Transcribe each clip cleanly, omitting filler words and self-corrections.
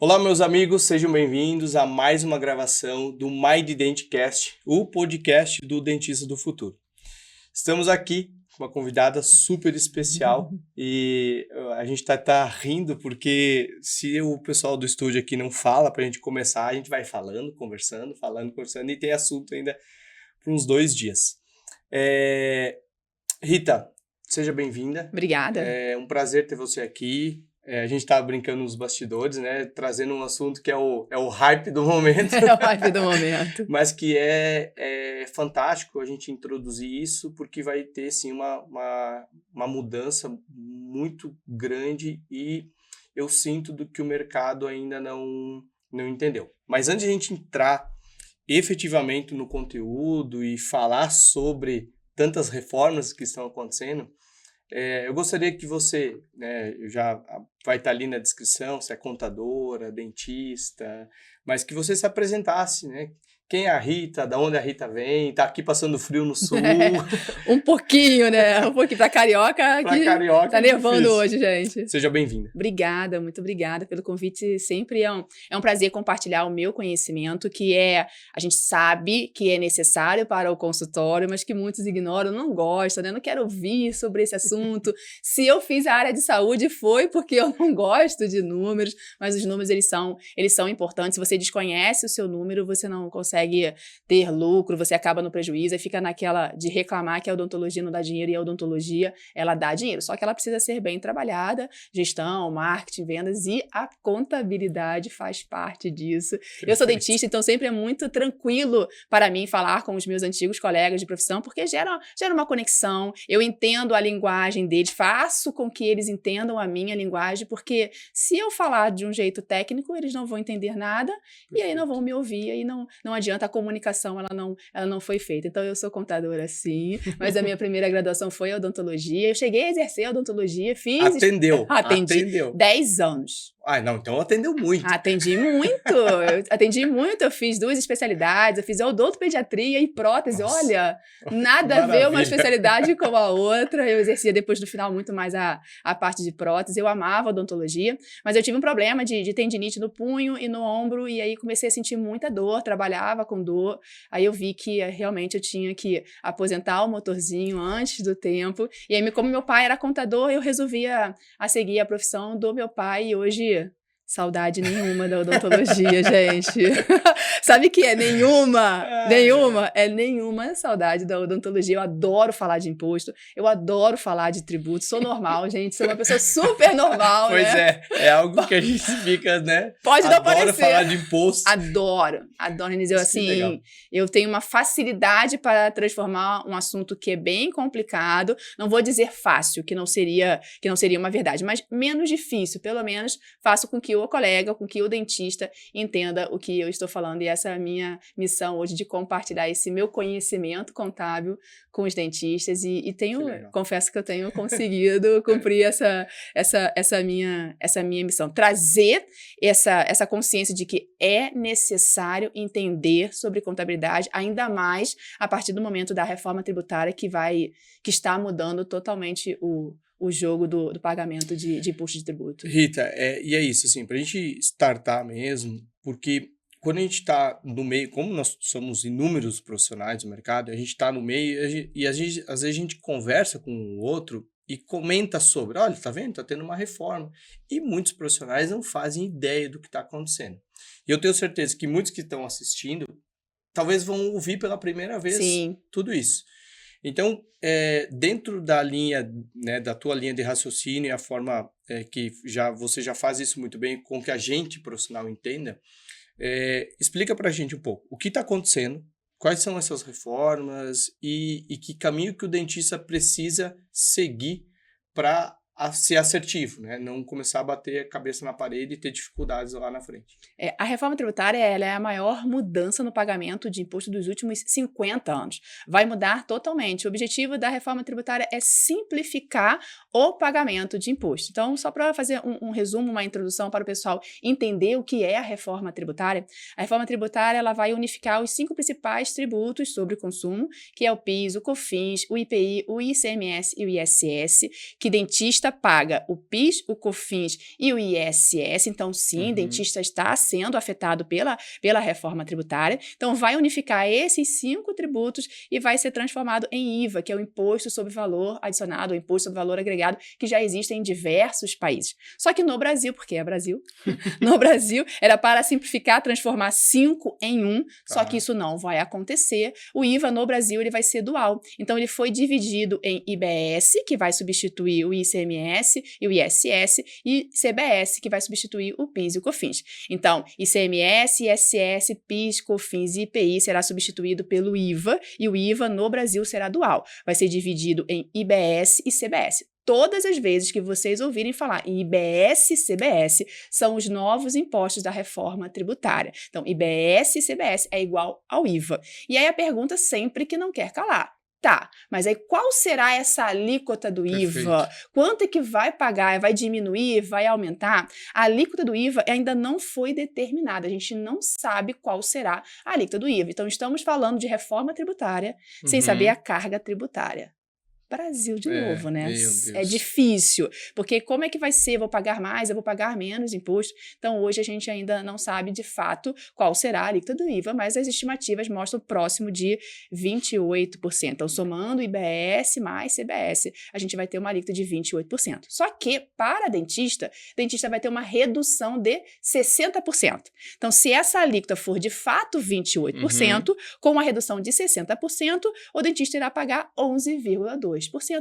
Olá, meus amigos, sejam bem-vindos a mais uma gravação do My Dentcast, o podcast do Dentista do Futuro. Estamos aqui com uma convidada super especial e a gente tá rindo porque se o pessoal do estúdio aqui não fala pra gente começar, a gente vai falando, conversando e tem assunto ainda por uns 2 dias. Rita, seja bem-vinda. Obrigada. É um prazer ter você aqui. A gente estava brincando nos bastidores, né? Trazendo um assunto que é o hype do momento. É o hype do momento. Mas que é fantástico a gente introduzir isso, porque vai ter, sim, uma mudança muito grande e eu sinto que o mercado ainda não entendeu. Mas antes de a gente entrar efetivamente no conteúdo e falar sobre tantas reformas que estão acontecendo, eu gostaria que você, né, já vai estar ali na descrição, se é contadora, dentista, mas que você se apresentasse, né? Quem é a Rita, da onde a Rita vem, tá aqui passando frio no sul. Um pouquinho, né? Um pouquinho pra carioca. Pra carioca tá nevando difícil. hoje, gente. Seja bem-vinda. Obrigada, muito obrigada pelo convite. Sempre é um prazer compartilhar o meu conhecimento, que a gente sabe que é necessário para o consultório, mas que muitos ignoram, não gostam, né? Não quero ouvir sobre esse assunto. Se eu fiz a área de saúde, foi porque eu não gosto de números, mas os números, eles são importantes. Se você desconhece o seu número, você não consegue ter lucro, você acaba no prejuízo e fica naquela de reclamar que a odontologia não dá dinheiro e a odontologia, ela dá dinheiro. Só que ela precisa ser bem trabalhada, gestão, marketing, vendas e a contabilidade faz parte disso. Perfeito. Eu sou dentista, então sempre é muito tranquilo para mim falar com os meus antigos colegas de profissão, porque gera uma conexão, eu entendo a linguagem deles, faço com que eles entendam a minha linguagem, porque se eu falar de um jeito técnico, eles não vão entender nada. Perfeito. E aí não vão me ouvir, e aí não adianta, a comunicação ela não foi feita. Então eu sou contadora sim, mas a minha primeira graduação foi odontologia, eu cheguei a exercer a odontologia, atendi 10 anos. Não, então atendeu muito. Atendi muito, eu fiz 2 especialidades, eu fiz odontopediatria e prótese. Nossa. Olha, nada a ver uma especialidade com a outra, eu exercia depois no final muito mais a parte de prótese, eu amava odontologia, mas eu tive um problema de tendinite no punho e no ombro, e aí comecei a sentir muita dor, trabalhava com dor, aí eu vi que realmente eu tinha que aposentar o motorzinho antes do tempo, e aí como meu pai era contador, eu resolvia a seguir a profissão do meu pai, e hoje saudade nenhuma da odontologia, gente. Sabe que é nenhuma saudade da odontologia. Eu adoro falar de imposto, eu adoro falar de tributo, sou normal, gente, sou uma pessoa super normal, pois né? É algo que a gente fica, né? Pode não parecer. Adoro falar de imposto. Adoro, Renise. Eu tenho uma facilidade para transformar um assunto que é bem complicado, não vou dizer fácil, que não seria uma verdade, mas menos difícil, pelo menos faço com que o colega, com que o dentista entenda o que eu estou falando, e essa é a minha missão hoje, de compartilhar esse meu conhecimento contábil com os dentistas, e confesso que eu tenho conseguido cumprir essa minha missão, trazer essa consciência de que é necessário entender sobre contabilidade, ainda mais a partir do momento da reforma tributária que está mudando totalmente o jogo do pagamento de imposto de tributo. Rita, e é isso, assim, para a gente startar mesmo, porque quando a gente está no meio, como nós somos inúmeros profissionais do mercado, a gente está no meio e às vezes a gente conversa com o outro e comenta sobre, olha, tá vendo? Tá tendo uma reforma. E muitos profissionais não fazem ideia do que está acontecendo. E eu tenho certeza que muitos que estão assistindo talvez vão ouvir pela primeira vez tudo isso. Então, dentro da linha, né, da tua linha de raciocínio e a forma que você já faz isso muito bem, com que a gente profissional entenda, explica pra gente um pouco o que está acontecendo, quais são essas reformas e que caminho que o dentista precisa seguir para ser assertivo, né? Não começar a bater a cabeça na parede e ter dificuldades lá na frente. A reforma tributária ela é a maior mudança no pagamento de imposto dos últimos 50 anos. Vai mudar totalmente. O objetivo da reforma tributária é simplificar o pagamento de imposto. Então, só para fazer um resumo, uma introdução para o pessoal entender o que é a reforma tributária ela vai unificar os 5 principais tributos sobre o consumo, que é o PIS, o COFINS, o IPI, o ICMS e o ISS, que dentista dentista paga o PIS, o COFINS e o ISS, então sim, Uhum. dentista está sendo afetado pela reforma tributária, então vai unificar esses 5 tributos e vai ser transformado em IVA, que é o Imposto sobre Valor Adicionado, o Imposto sobre Valor Agregado, que já existe em diversos países. Só que no Brasil, porque é Brasil, no Brasil era para simplificar, transformar 5 em 1, só que isso não vai acontecer. O IVA no Brasil ele vai ser dual, então ele foi dividido em IBS, que vai substituir o ICMS e o ISS, e CBS, que vai substituir o PIS e o COFINS. Então, ICMS, ISS, PIS, COFINS e IPI será substituído pelo IVA, e o IVA no Brasil será dual. Vai ser dividido em IBS e CBS. Todas as vezes que vocês ouvirem falar em IBS e CBS, são os novos impostos da reforma tributária. Então, IBS e CBS é igual ao IVA. E aí a pergunta sempre que não quer calar. Tá, mas aí qual será essa alíquota do IVA? Quanto é que vai pagar? Vai diminuir? Vai aumentar? A alíquota do IVA ainda não foi determinada. A gente não sabe qual será a alíquota do IVA. Então, estamos falando de reforma tributária sem saber a carga tributária. Brasil de novo, né? Meu Deus. É difícil, porque como é que vai ser? Eu vou pagar mais, eu vou pagar menos imposto? Então, hoje a gente ainda não sabe de fato qual será a alíquota do IVA, mas as estimativas mostram próximo de 28%. Então, somando IBS mais CBS, a gente vai ter uma alíquota de 28%. Só que, para dentista vai ter uma redução de 60%. Então, se essa alíquota for de fato 28%, com uma redução de 60%, o dentista irá pagar 11,2%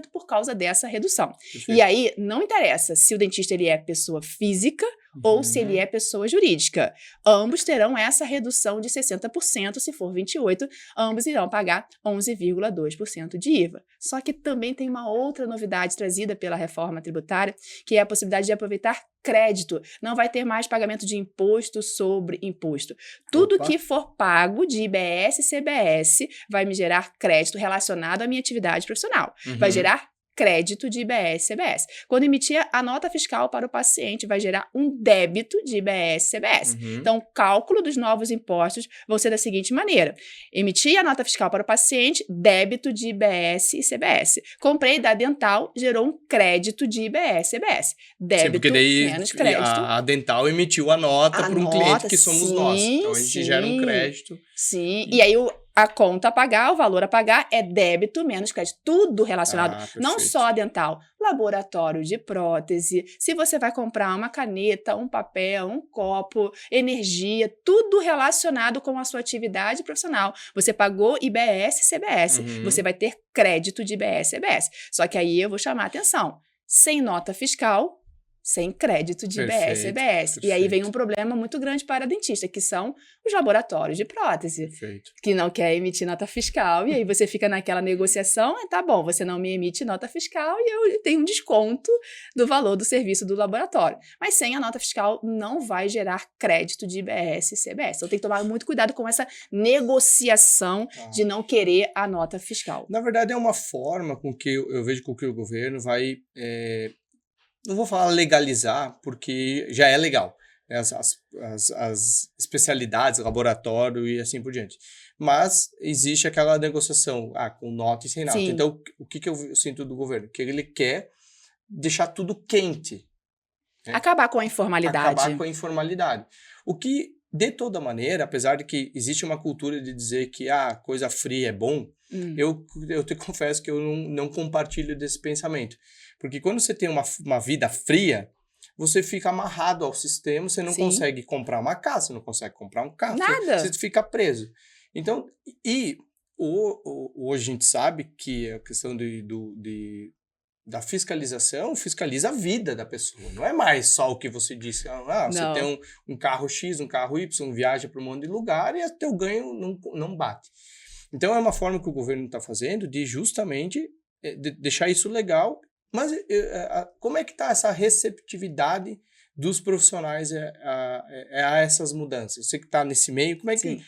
por causa dessa redução. Perfeito. E aí, não interessa se o dentista ele é pessoa física ou se ele é pessoa jurídica. Ambos terão essa redução de 60%, se for 28%, ambos irão pagar 11,2% de IVA. Só que também tem uma outra novidade trazida pela reforma tributária, que é a possibilidade de aproveitar crédito. Não vai ter mais pagamento de imposto sobre imposto. Tudo que for pago de IBS e CBS vai me gerar crédito relacionado à minha atividade profissional. Vai gerar crédito de IBS e CBS. Quando emitir a nota fiscal para o paciente, vai gerar um débito de IBS e CBS. Então, o cálculo dos novos impostos vão ser da seguinte maneira. Emitir a nota fiscal para o paciente, débito de IBS e CBS. Comprei da Dental, gerou um crédito de IBS e CBS. Débito menos crédito. A Dental emitiu a nota para um cliente que somos nós. Então, a gente gera um crédito. Sim, e aí a conta a pagar, o valor a pagar é débito menos crédito. Tudo relacionado, não só a Dental, laboratório de prótese, se você vai comprar uma caneta, um papel, um copo, energia, tudo relacionado com a sua atividade profissional. Você pagou IBS e CBS, você vai ter crédito de IBS e CBS. Só que aí eu vou chamar a atenção, sem nota fiscal, sem crédito de IBS e CBS. E aí vem um problema muito grande para a dentista, que são os laboratórios de prótese, que não quer emitir nota fiscal, e aí você fica naquela negociação, tá bom, você não me emite nota fiscal e eu tenho um desconto do valor do serviço do laboratório. Mas sem a nota fiscal não vai gerar crédito de IBS e CBS. Então tem que tomar muito cuidado com essa negociação de não querer a nota fiscal. Na verdade, é uma forma com que eu vejo com que o governo vai... não vou falar legalizar, porque já é legal, né? As especialidades, laboratório e assim por diante. Mas existe aquela negociação com nota e sem nota. Sim. Então, o que eu sinto do governo? Que ele quer deixar tudo quente. Né? Acabar com a informalidade. Acabar com a informalidade. O que, de toda maneira, apesar de que existe uma cultura de dizer que coisa fria é bom, eu te confesso que eu não compartilho desse pensamento. Porque quando você tem uma vida fria, você fica amarrado ao sistema, você não consegue comprar uma casa, você não consegue comprar um carro. Nada. Você fica preso. Então, hoje a gente sabe que a questão da fiscalização fiscaliza a vida da pessoa. Não é mais só o que você disse. Você tem um carro X, um carro Y, viaja para um monte de lugar e teu ganho não bate. Então, é uma forma que o governo está fazendo de justamente deixar isso legal. Mas como é que está essa receptividade dos profissionais a essas mudanças? Você que está nesse meio, como é que...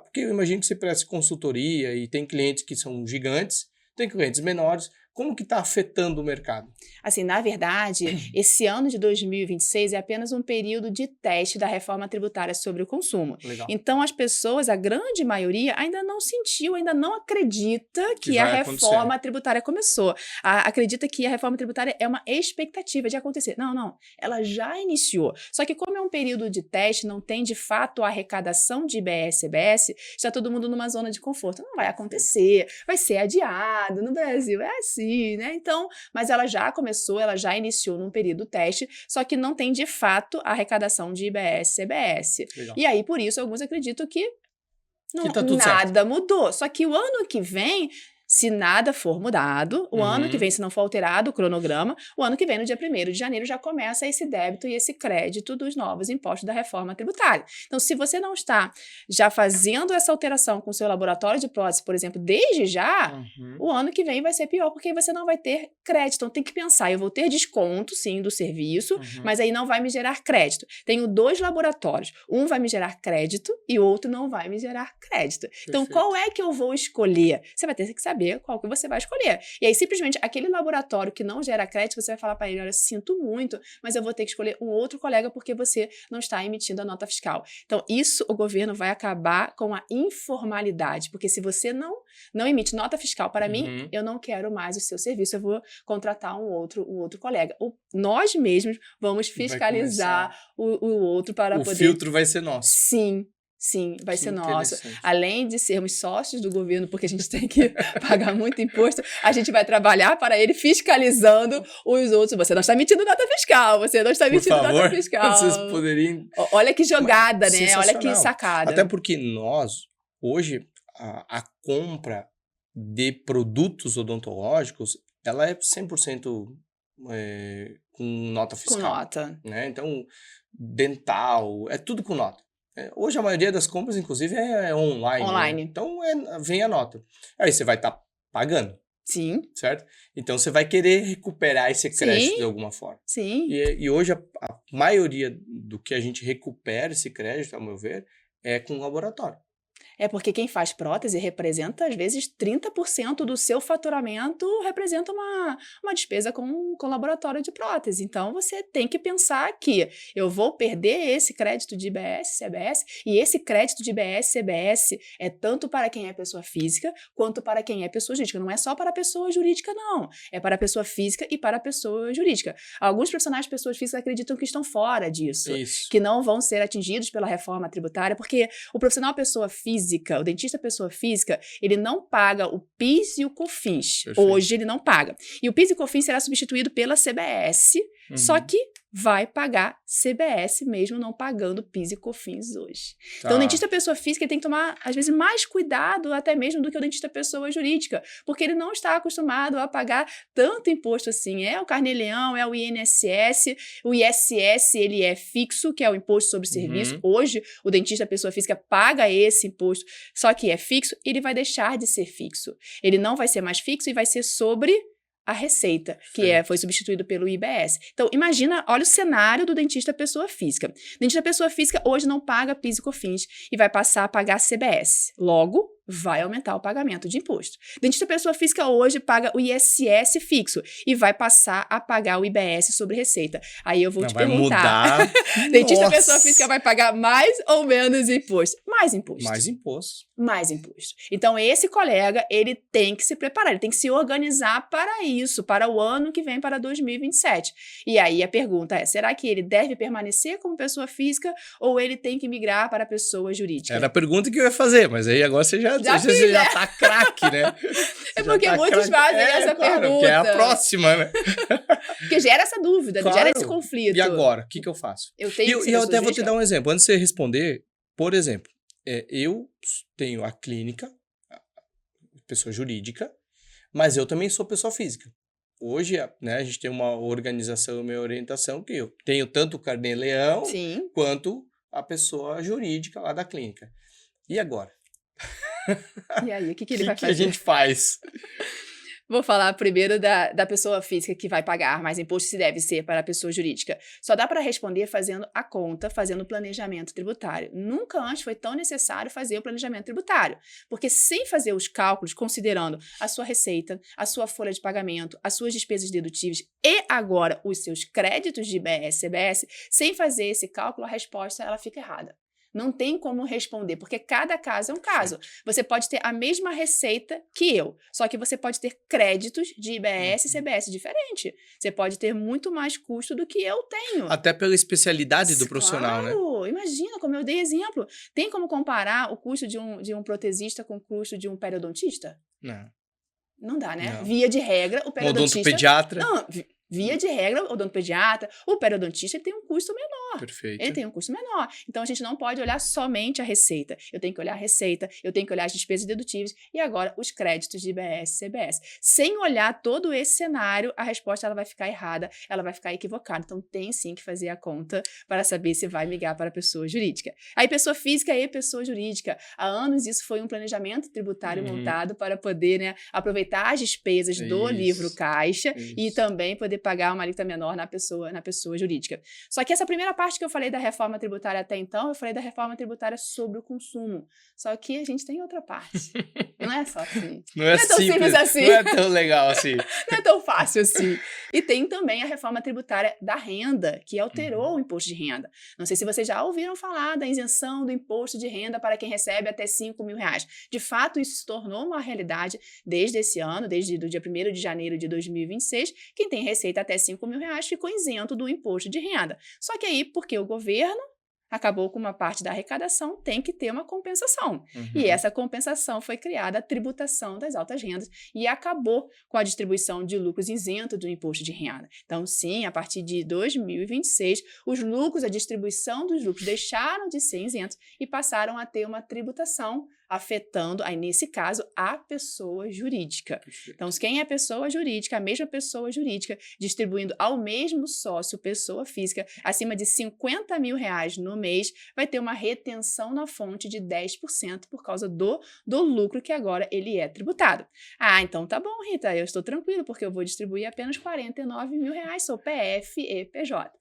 porque eu imagino que você presta consultoria e tem clientes que são gigantes, tem clientes menores. Como que está afetando o mercado? Assim, na verdade, esse ano de 2026 é apenas um período de teste da reforma tributária sobre o consumo. Legal. Então, as pessoas, a grande maioria, ainda não sentiu, ainda não acredita que a vai reforma acontecer. tributária começou. Acredita que a reforma tributária é uma expectativa de acontecer. Não, não. Ela já iniciou. Só que como é um período de teste, não tem de fato a arrecadação de IBS, CBS, está todo mundo numa zona de conforto. Não vai acontecer, vai ser adiado. No Brasil é assim, né? Então, mas ela já começou, ela já iniciou num período teste, só que não tem de fato a arrecadação de IBS, CBS. Legal. E aí, por isso, alguns acreditam que tá tudo nada mudou. Só que o ano que vem, se nada for mudado, o ano que vem, se não for alterado o cronograma, o ano que vem, no dia 1º de janeiro, já começa esse débito e esse crédito dos novos impostos da reforma tributária. Então, se você não está já fazendo essa alteração com o seu laboratório de prótese, por exemplo, desde já, o ano que vem vai ser pior, porque você não vai ter crédito. Então, tem que pensar, eu vou ter desconto, sim, do serviço, mas aí não vai me gerar crédito. Tenho 2 laboratórios, um vai me gerar crédito e o outro não vai me gerar crédito. Então, qual é que eu vou escolher? Você vai ter que saber qual que você vai escolher. E aí, simplesmente, aquele laboratório que não gera crédito, você vai falar para ele, olha, sinto muito, mas eu vou ter que escolher um outro colega porque você não está emitindo a nota fiscal. Então, isso o governo vai acabar com a informalidade, porque se você não emite nota fiscal para mim, eu não quero mais o seu serviço, eu vou contratar um outro colega. Nós mesmos vamos fiscalizar o outro para poder... O filtro vai ser nosso. Sim, vai ser nosso. Além de sermos sócios do governo, porque a gente tem que pagar muito imposto, a gente vai trabalhar para ele fiscalizando os outros. Você não está emitindo nota fiscal, você não está emitindo nota fiscal. Vocês poderiam... Olha que jogada, né? Olha que sacada. Até porque nós, hoje, a compra de produtos odontológicos, ela é 100% com nota fiscal. Com nota. Né? Então, dental, é tudo com nota. Hoje a maioria das compras, inclusive, é online. Né? Então, vem a nota. Aí você vai estar pagando. Sim. Certo? Então, você vai querer recuperar esse crédito de alguma forma. Sim. E hoje, a maioria do que a gente recupera esse crédito, ao meu ver, é com o laboratório. É porque quem faz prótese representa, às vezes, 30% do seu faturamento representa uma despesa com laboratório de prótese. Então, você tem que pensar que eu vou perder esse crédito de IBS, CBS, e esse crédito de IBS, CBS é tanto para quem é pessoa física, quanto para quem é pessoa jurídica. Não é só para a pessoa jurídica, não. É para a pessoa física e para a pessoa jurídica. Alguns profissionais de pessoas físicas acreditam que estão fora disso, que não vão ser atingidos pela reforma tributária, porque o profissional pessoa física, o dentista pessoa física, ele não paga o PIS e o COFINS. Perfeito. Hoje ele não paga. E o PIS e o COFINS será substituído pela CBS, só que vai pagar CBS mesmo não pagando PIS e COFINS hoje. Então, o dentista pessoa física tem que tomar, às vezes, mais cuidado até mesmo do que o dentista pessoa jurídica, porque ele não está acostumado a pagar tanto imposto assim. É o Carnê-Leão, é o INSS, o ISS, ele é fixo, que é o imposto sobre serviço. Hoje, o dentista pessoa física paga esse imposto, só que é fixo, ele vai deixar de ser fixo. Ele não vai ser mais fixo e vai ser sobre a receita, que foi substituído pelo IBS. Então, imagina, olha o cenário do dentista pessoa física. O dentista pessoa física hoje não paga PIS e COFINS e vai passar a pagar CBS. Logo, vai aumentar o pagamento de imposto. Dentista pessoa física hoje paga o ISS fixo e vai passar a pagar o IBS sobre receita. Aí eu vou te perguntar, dentista pessoa física vai pagar mais ou menos imposto? Mais imposto. Mais imposto. Mais imposto. Então, esse colega, ele tem que se preparar, ele tem que se organizar para isso, para o ano que vem, para 2027. E aí a pergunta é, será que ele deve permanecer como pessoa física ou ele tem que migrar para pessoa jurídica? Era a pergunta que eu ia fazer, mas aí agora você já tá craque, né? É porque muitos fazem essa pergunta. Porque é a próxima, né? Porque gera essa dúvida, gera esse conflito. E agora? O que eu faço? Eu tenho e eu até vou te dar um exemplo. Antes de você responder, por exemplo, eu tenho a clínica, pessoa jurídica, mas eu também sou pessoa física. Hoje, né, a gente tem uma organização, uma orientação que eu tenho tanto o Carnê-Leão quanto a pessoa jurídica lá da clínica. E agora? E aí, o que ele vai fazer? O que a gente faz? Vou falar primeiro da pessoa física que vai pagar mais imposto, se deve ser para a pessoa jurídica. Só dá para responder fazendo a conta, fazendo o planejamento tributário. Nunca antes foi tão necessário fazer o planejamento tributário, porque sem fazer os cálculos, considerando a sua receita, a sua folha de pagamento, as suas despesas dedutíveis e agora os seus créditos de IBS, CBS, sem fazer esse cálculo, a resposta ela fica errada. Não tem como responder, porque cada caso é um caso. Você pode ter a mesma receita que eu, só que você pode ter créditos de IBS e CBS diferente. Você pode ter muito mais custo do que eu tenho. Até pela especialidade do profissional, né? Claro, imagina, como eu dei exemplo. Tem como comparar o custo de um protesista com o custo de um periodontista? Não. Não dá, né? Não. Via de regra, o periodontista... Odontopediatra. Não, via de regra, o odontopediatra, o periodontista ele tem um custo menor. Perfeito. Ele tem um custo menor. Então, a gente não pode olhar somente a receita. Eu tenho que olhar a receita, eu tenho que olhar as despesas dedutíveis e agora os créditos de IBS e CBS. Sem olhar todo esse cenário, a resposta ela vai ficar errada, ela vai ficar equivocada. Então, tem sim que fazer a conta para saber se vai migrar para a pessoa jurídica. Aí, pessoa física e pessoa jurídica. Há anos, isso foi um planejamento tributário montado para poder, né, aproveitar as despesas do livro caixa e também poder pagar uma alíquota menor na pessoa jurídica. Só que essa primeira parte que eu falei da reforma tributária até então, eu falei da reforma tributária sobre o consumo. Só que a gente tem outra parte. Não é só assim. Não é tão simples assim. Não é tão legal assim. Não é tão fácil assim. E tem também a reforma tributária da renda, que alterou o imposto de renda. Não sei se vocês já ouviram falar da isenção do imposto de renda para quem recebe até R$5.000. De fato, isso se tornou uma realidade desde esse ano, desde o dia 1º de janeiro de 2026. Quem tem receita até R$5.000 ficou isento do imposto de renda. Só que aí, porque o governo acabou com uma parte da arrecadação, tem que ter uma compensação. E essa compensação foi criada a tributação das altas rendas e acabou com a distribuição de lucros isento do imposto de renda. Então, sim, a partir de 2026, os lucros, a distribuição dos lucros deixaram de ser isentos e passaram a ter uma tributação afetando, aí nesse caso, a pessoa jurídica. Perfeito. Então, quem é pessoa jurídica, a mesma pessoa jurídica, distribuindo ao mesmo sócio, pessoa física, acima de R$50.000 no mês, vai ter uma retenção na fonte de 10% por causa do lucro que agora ele é tributado. Ah, então tá bom, Rita, eu estou tranquilo, porque eu vou distribuir apenas R$49.000, sou PF e PJ.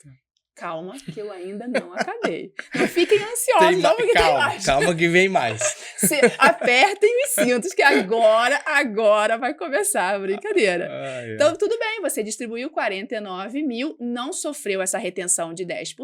Calma, que eu ainda não acabei. Não fiquem ansiosos, não, porque tem mais. Calma que vem mais. Apertem os cintos, que agora vai começar a brincadeira. Então, tudo bem, você distribuiu 49 mil, não sofreu essa retenção de 10%,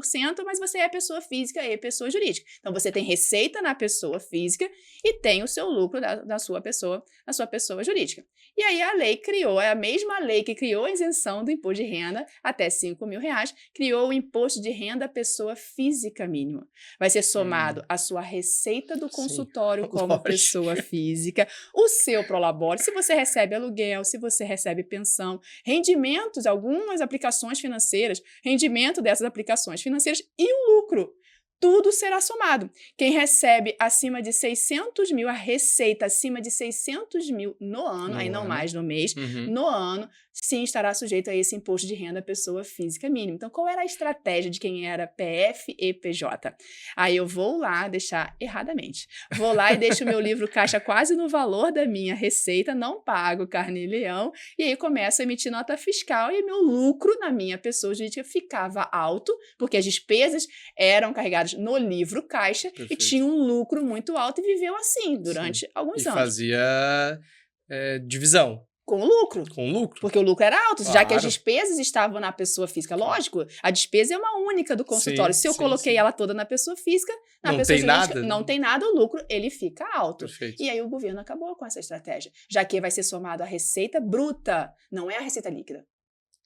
mas você é pessoa física e pessoa jurídica. Então, você tem receita na pessoa física e tem o seu lucro na sua pessoa jurídica. E aí, a lei criou, é a mesma lei que criou a isenção do imposto de renda até R$5.000, criou o imposto de renda pessoa física mínimo. Vai ser somado a sua receita do consultório como pessoa física, o seu prolabore, se você recebe aluguel, se você recebe pensão, rendimentos, algumas aplicações financeiras, rendimento dessas aplicações financeiras e o lucro. Tudo será somado. Quem recebe acima de 600 mil, a receita acima de 600 mil no ano, aí não mais no mês, no ano, sim estará sujeito a esse imposto de renda pessoa física mínima. Então, qual era a estratégia de quem era PF e PJ? Aí eu vou lá deixar erradamente. Vou lá e deixo o meu livro caixa quase no valor da minha receita, não pago carne e leão, e aí começo a emitir nota fiscal e meu lucro na minha pessoa jurídica ficava alto, porque as despesas eram carregadas no livro caixa. Perfeito. E tinha um lucro muito alto e viveu assim durante alguns anos. E fazia divisão. Com lucro. Com lucro. Porque o lucro era alto, já que as despesas estavam na pessoa física. Lógico, a despesa é uma única do consultório. Se eu coloquei ela toda na pessoa física, na pessoa jurídica, não tem nada, o lucro, ele fica alto. Perfeito. E aí o governo acabou com essa estratégia, já que vai ser somado a receita bruta, não é a receita líquida.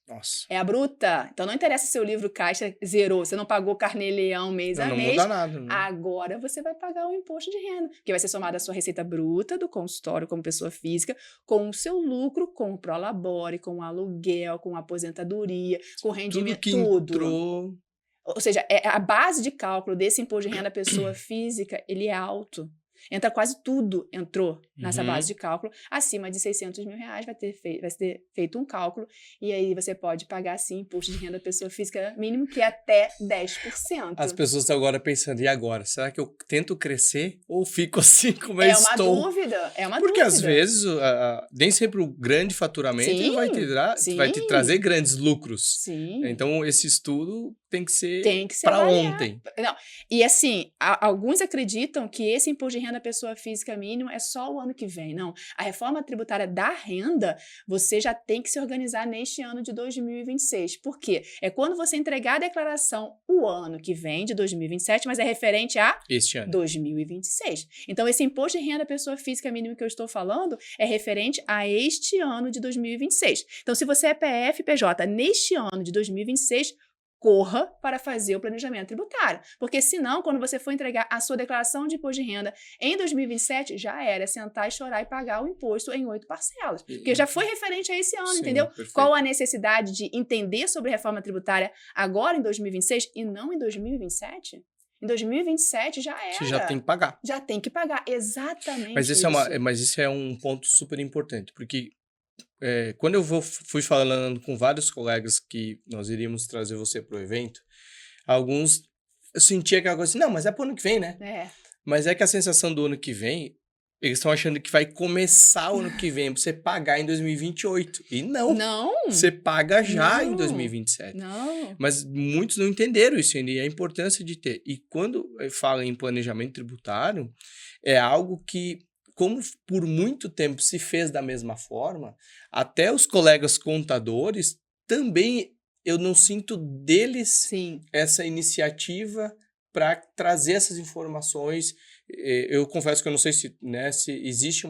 Nossa. É a bruta. Então não interessa se o livro caixa zerou, você não pagou carnê-leão mês a mês. Não muda nada. Né? Agora você vai pagar o imposto de renda, que vai ser somada a sua receita bruta do consultório como pessoa física, com o seu lucro, com o prolabore, com o aluguel, com a aposentadoria, com o rendimento, tudo. Entrou... Ou seja, a base de cálculo desse imposto de renda pessoa física, ele é alto. Entra quase tudo, entrou nessa Uhum. base de cálculo. Acima de R$600 mil vai ter feito um cálculo e aí você pode pagar, sim, imposto de renda da pessoa física mínimo, que é até 10%. As pessoas estão agora pensando, e agora? Será que eu tento crescer ou fico assim como eu É uma estou? dúvida, é uma Porque dúvida. às vezes nem sempre o grande faturamento Sim, vai te trazer sim, grandes lucros. sim. Então esse estudo tem que ser para avaliado. ontem. Não. E assim, alguns acreditam que esse imposto de renda à pessoa física mínimo é só o ano que vem. Não. A reforma tributária da renda, você já tem que se organizar neste ano de 2026. Por quê? É quando você entregar a declaração o ano que vem, de 2027, mas é referente a Este ano. 2026. Então, esse imposto de renda à pessoa física mínimo que eu estou falando é referente a este ano de 2026. Então, se você é PF, PJ, neste ano de 2026, corra para fazer o planejamento tributário. Porque senão, quando você for entregar a sua declaração de imposto de renda em 2027, já era sentar e chorar e pagar o imposto em 8 parcelas. Porque já foi referente a esse ano, Sim, entendeu? perfeito. Qual a necessidade de entender sobre reforma tributária agora em 2026 e não em 2027? Em 2027 já era. Você já tem que pagar. Já tem que pagar, exatamente Mas isso. Mas isso é um ponto super importante, porque quando eu fui falando com vários colegas que nós iríamos trazer você para o evento, alguns eu sentia aquela coisa assim, não, mas é para o ano que vem, né? Mas é que a sensação do ano que vem, eles estão achando que vai começar o ano que vem para você pagar em 2028. E não. Não. Você paga já em 2027. Não. Mas muitos não entenderam isso ainda e a importância de ter. E quando fala em planejamento tributário, é algo que, como por muito tempo se fez da mesma forma, até os colegas contadores também, eu não sinto deles Sim. essa iniciativa para trazer essas informações. Eu confesso que eu não sei se existe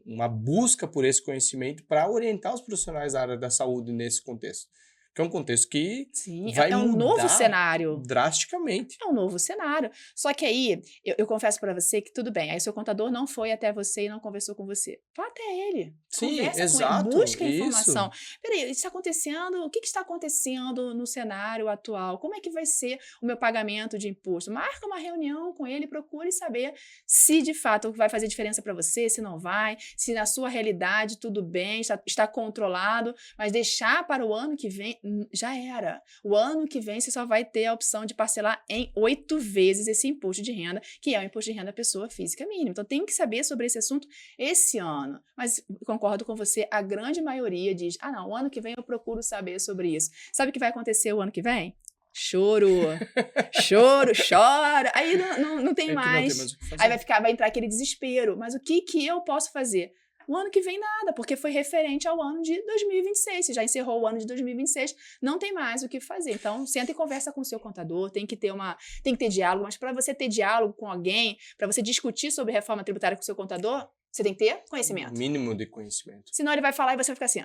uma busca por esse conhecimento para orientar os profissionais da área da saúde nesse contexto. Que é um contexto que vai mudar novo cenário. Drasticamente. É um novo cenário. Só que aí, eu confesso para você que tudo bem, aí seu contador não foi até você e não conversou com você. Vá até ele. Sim, conversa exato, com ele, busca informação. Isso. Peraí, isso está acontecendo? O que está acontecendo no cenário atual? Como é que vai ser o meu pagamento de imposto? Marca uma reunião com ele, procure saber se de fato vai fazer diferença para você, se não vai, se na sua realidade tudo bem, está controlado, mas deixar para o ano que vem, já era. O ano que vem você só vai ter a opção de parcelar em 8 vezes esse imposto de renda, que é o imposto de renda da pessoa física mínima. Então tem que saber sobre esse assunto esse ano. Mas concordo com você, a grande maioria diz, não, o ano que vem eu procuro saber sobre isso. Sabe o que vai acontecer o ano que vem? Choro, chora. Aí não tem mais. Não tem mais o que fazer. Aí vai entrar aquele desespero. Mas o que eu posso fazer? O ano que vem nada, porque foi referente ao ano de 2026. Você já encerrou o ano de 2026, não tem mais o que fazer. Então, senta e conversa com o seu contador, tem que ter diálogo, mas para você ter diálogo com alguém, para você discutir sobre reforma tributária com o seu contador, você tem que ter conhecimento. Mínimo de conhecimento. Senão ele vai falar e você vai ficar assim,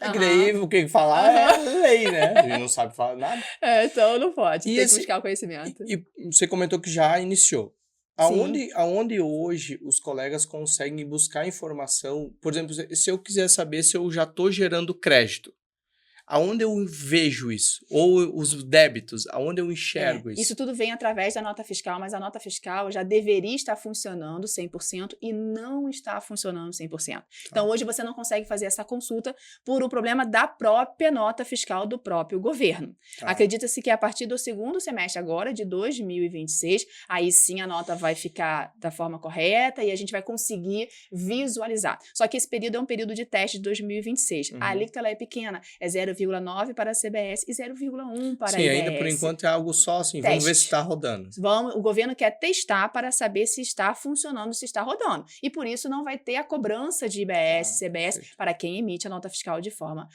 É que daí o que falar é lei, né? Ele não sabe falar nada. Então não pode, tem que buscar o conhecimento. E você comentou que já iniciou. Aonde hoje os colegas conseguem buscar informação? Por exemplo, se eu quiser saber se eu já estou gerando crédito, aonde eu vejo isso? Ou os débitos, aonde eu enxergo isso? Isso tudo vem através da nota fiscal, mas a nota fiscal já deveria estar funcionando 100% e não está funcionando 100%. Tá. Então, hoje você não consegue fazer essa consulta por um problema da própria nota fiscal do próprio governo. Tá. Acredita-se que a partir do segundo semestre agora, de 2026, aí sim a nota vai ficar da forma correta e a gente vai conseguir visualizar. Só que esse período é um período de teste de 2026. A alíquota ela é pequena, é 0,9 para a CBS e 0,1 para a IBS. Sim, ainda por enquanto é algo só assim, teste. Vamos ver se está rodando. O governo quer testar para saber se está funcionando, se está rodando. E por isso não vai ter a cobrança de IBS, CBS, para quem emite a nota fiscal de forma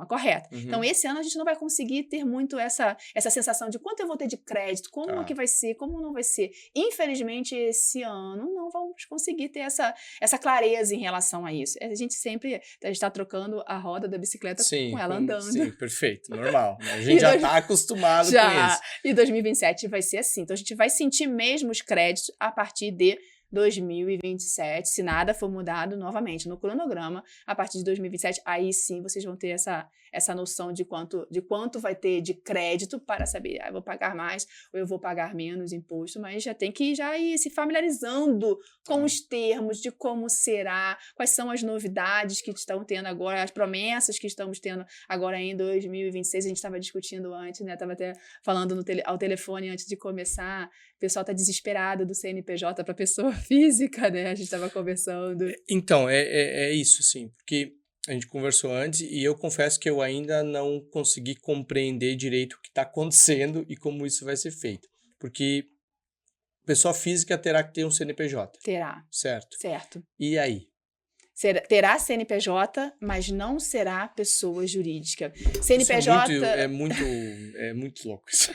correta. Então, esse ano a gente não vai conseguir ter muito essa sensação de quanto eu vou ter de crédito, como que vai ser, como não vai ser. Infelizmente, esse ano não vamos conseguir ter essa clareza em relação a isso. A gente sempre está trocando a roda da bicicleta com ela andando. Sim, perfeito, normal. A gente já está acostumado com isso. E 2027 vai ser assim. Então, a gente vai sentir mesmo os créditos a partir de 2027, se nada for mudado novamente no cronograma, a partir de 2027, aí sim vocês vão ter essa noção de quanto vai ter de crédito para saber, eu vou pagar mais ou eu vou pagar menos imposto, mas já tem que já ir se familiarizando com os termos de como será, quais são as novidades que estão tendo agora, as promessas que estamos tendo agora em 2026, a gente estava discutindo antes, né? Estava até falando ao telefone antes de começar, o pessoal está desesperado do CNPJ para pessoa física, né? A gente estava conversando. Então, é isso, assim, porque a gente conversou antes e eu confesso que eu ainda não consegui compreender direito o que está acontecendo e como isso vai ser feito. Porque pessoa física terá que ter um CNPJ. Terá. Certo. Certo. E aí? Terá CNPJ, mas não será pessoa jurídica. CNPJ... É muito louco isso.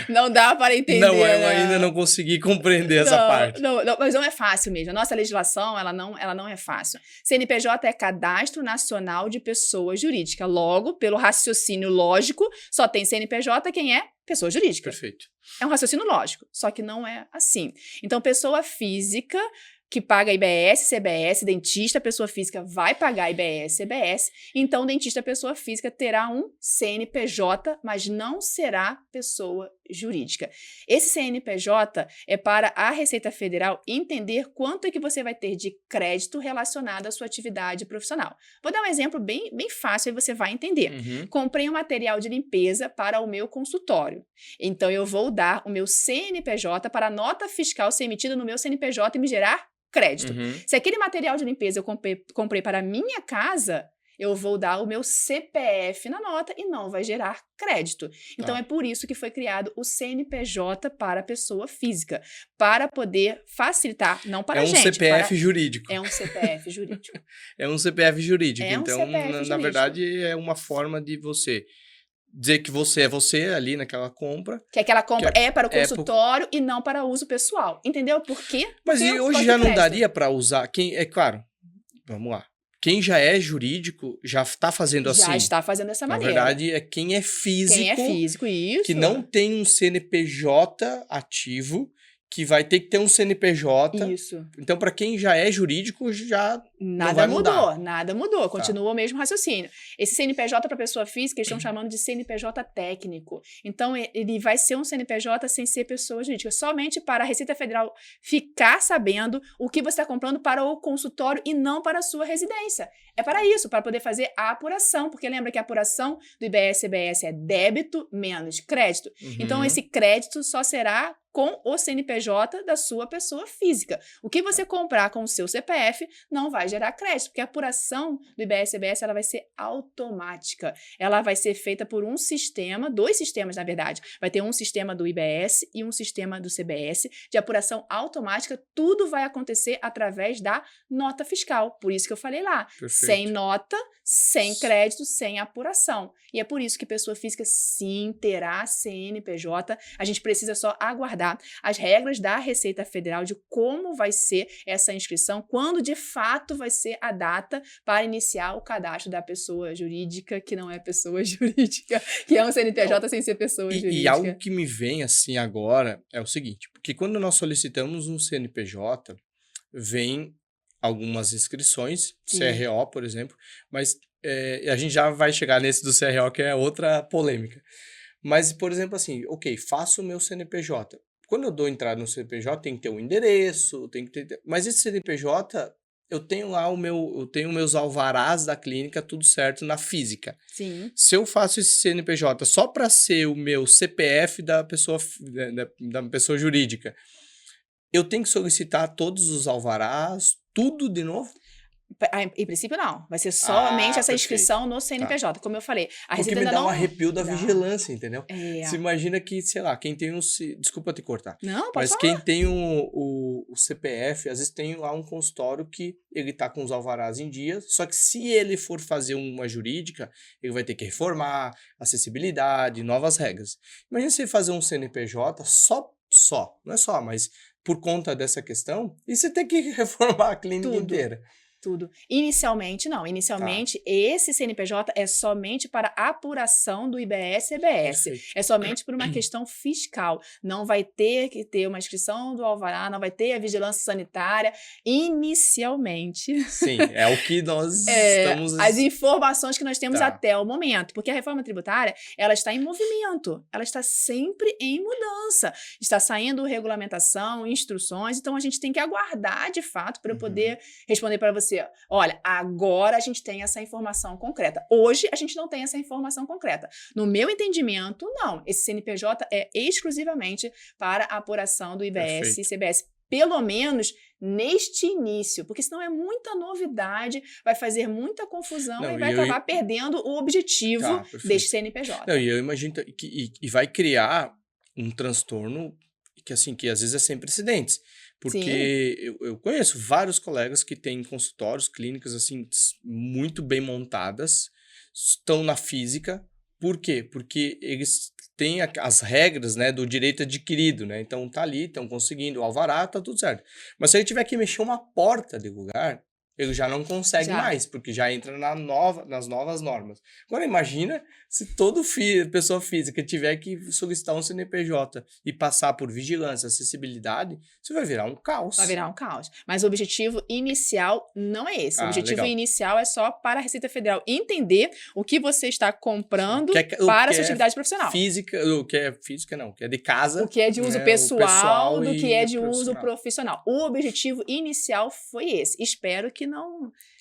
Não dá para entender. Não, eu ainda não consegui compreender essa parte. Não, mas não é fácil mesmo. A nossa legislação, ela não é fácil. CNPJ é Cadastro Nacional de Pessoa Jurídica. Logo, pelo raciocínio lógico, só tem CNPJ quem é pessoa jurídica. Perfeito. É um raciocínio lógico, só que não é assim. Então, pessoa física que paga IBS, CBS, dentista, pessoa física vai pagar IBS, CBS, então dentista, pessoa física terá um CNPJ, mas não será pessoa jurídica. Esse CNPJ é para a Receita Federal entender quanto é que você vai ter de crédito relacionado à sua atividade profissional. Vou dar um exemplo bem fácil e você vai entender. Comprei um material de limpeza para o meu consultório, então eu vou dar o meu CNPJ para a nota fiscal ser emitida no meu CNPJ e me gerar crédito. Se aquele material de limpeza eu comprei para a minha casa, eu vou dar o meu CPF na nota e não vai gerar crédito. Então, é por isso que foi criado o CNPJ para a pessoa física, para poder facilitar, não para a gente. É um CPF jurídico. É um CPF jurídico. É um CPF jurídico. É um então, CPF na jurídico. verdade, é uma forma de você dizer que você é você ali naquela compra. Que aquela compra é para o consultório e não para uso pessoal. Entendeu por quê? Mas e hoje já não daria para usar? É claro, vamos lá. Quem já é jurídico já está fazendo assim. Já está fazendo dessa maneira. Na verdade, é quem é físico. Quem é físico, isso. Que não tem um CNPJ ativo, que vai ter que ter um CNPJ. Isso. Então, para quem já é jurídico, já nada não vai mudou, mudar. Nada mudou. Continua o mesmo raciocínio. Esse CNPJ para pessoa física, eles estão chamando de CNPJ técnico. Então, ele vai ser um CNPJ sem ser pessoa jurídica. Somente para a Receita Federal ficar sabendo o que você está comprando para o consultório e não para a sua residência. É para isso, para poder fazer a apuração. Porque lembra que a apuração do IBS-CBS é débito menos crédito. Então, esse crédito só será com o CNPJ da sua pessoa física. O que você comprar com o seu CPF não vai gerar crédito, porque a apuração do IBS-CBS ela vai ser automática. Ela vai ser feita por um sistema, 2 sistemas, na verdade. Vai ter um sistema do IBS e um sistema do CBS de apuração automática. Tudo vai acontecer através da nota fiscal. Por isso que eu falei lá. Perfeito. Sem nota, sem crédito, sem apuração. E é por isso que pessoa física sim terá CNPJ. A gente precisa só aguardar as regras da Receita Federal de como vai ser essa inscrição, quando de fato vai ser a data para iniciar o cadastro da pessoa jurídica, que não é pessoa jurídica, que é um CNPJ sem ser pessoa jurídica. E algo que me vem assim agora é o seguinte, porque quando nós solicitamos um CNPJ, vem algumas inscrições, CRO, por exemplo, mas a gente já vai chegar nesse do CRO, que é outra polêmica. Mas, por exemplo, assim, ok, faço o meu CNPJ. Quando eu dou entrada no CNPJ, tem que ter um endereço, tem que ter... Mas esse CNPJ, eu tenho lá eu tenho meus alvarás da clínica, tudo certo, na física. Sim. Se eu faço esse CNPJ só para ser o meu CPF da pessoa jurídica, eu tenho que solicitar todos os alvarás, tudo de novo? Em princípio, não. Vai ser somente essa inscrição no CNPJ. Como eu falei, a Receita ainda não... Porque me dá um arrepio da vigilância, entendeu? É. Você imagina que, sei lá, quem tem Desculpa te cortar. Não, pode mas falar. Quem tem o CPF, às vezes tem lá um consultório que ele tá com os alvarás em dia, só que se ele for fazer uma jurídica, ele vai ter que reformar, acessibilidade, novas regras. Imagina você fazer um CNPJ não é só, mas por conta dessa questão, e você tem que reformar a clínica inteira. Tudo. Inicialmente, não. Inicialmente, esse CNPJ é somente para apuração do IBS e CBS. Perfeito. É somente por uma questão fiscal. Não vai ter que ter uma inscrição do alvará, não vai ter a vigilância sanitária. Inicialmente. Sim, é o que nós estamos... As informações que nós temos Tá. até o momento. Porque a reforma tributária, ela está em movimento. Ela está sempre em mudança. Está saindo regulamentação, instruções. Então, a gente tem que aguardar, de fato, para eu poder responder para você. Olha, agora a gente tem essa informação concreta. Hoje, a gente não tem essa informação concreta. No meu entendimento, não. Esse CNPJ é exclusivamente para a apuração do IBS e CBS. Pelo menos neste início, porque senão é muita novidade, vai fazer muita confusão e vai acabar perdendo o objetivo deste CNPJ. Não, e eu imagino que vai criar um transtorno que, assim, que às vezes é sem precedentes. Porque eu conheço vários colegas que têm consultórios, clínicas, assim, muito bem montadas, estão na física. Por quê? Porque eles têm as regras, né, do direito adquirido, né? Então tá ali, estão conseguindo o alvará, tá tudo certo. Mas se ele tiver que mexer uma porta de lugar, ele já não consegue mais, porque já entra nas novas normas. Agora imagina se toda pessoa física tiver que solicitar um CNPJ e passar por vigilância, acessibilidade, isso vai virar um caos. Vai virar um caos. Mas o objetivo inicial não é esse. O objetivo inicial é só para a Receita Federal entender o que você está comprando para a sua atividade profissional. O que é física, não. O que é de casa. O que é de uso pessoal do que é de uso profissional. O objetivo inicial foi esse. Espero que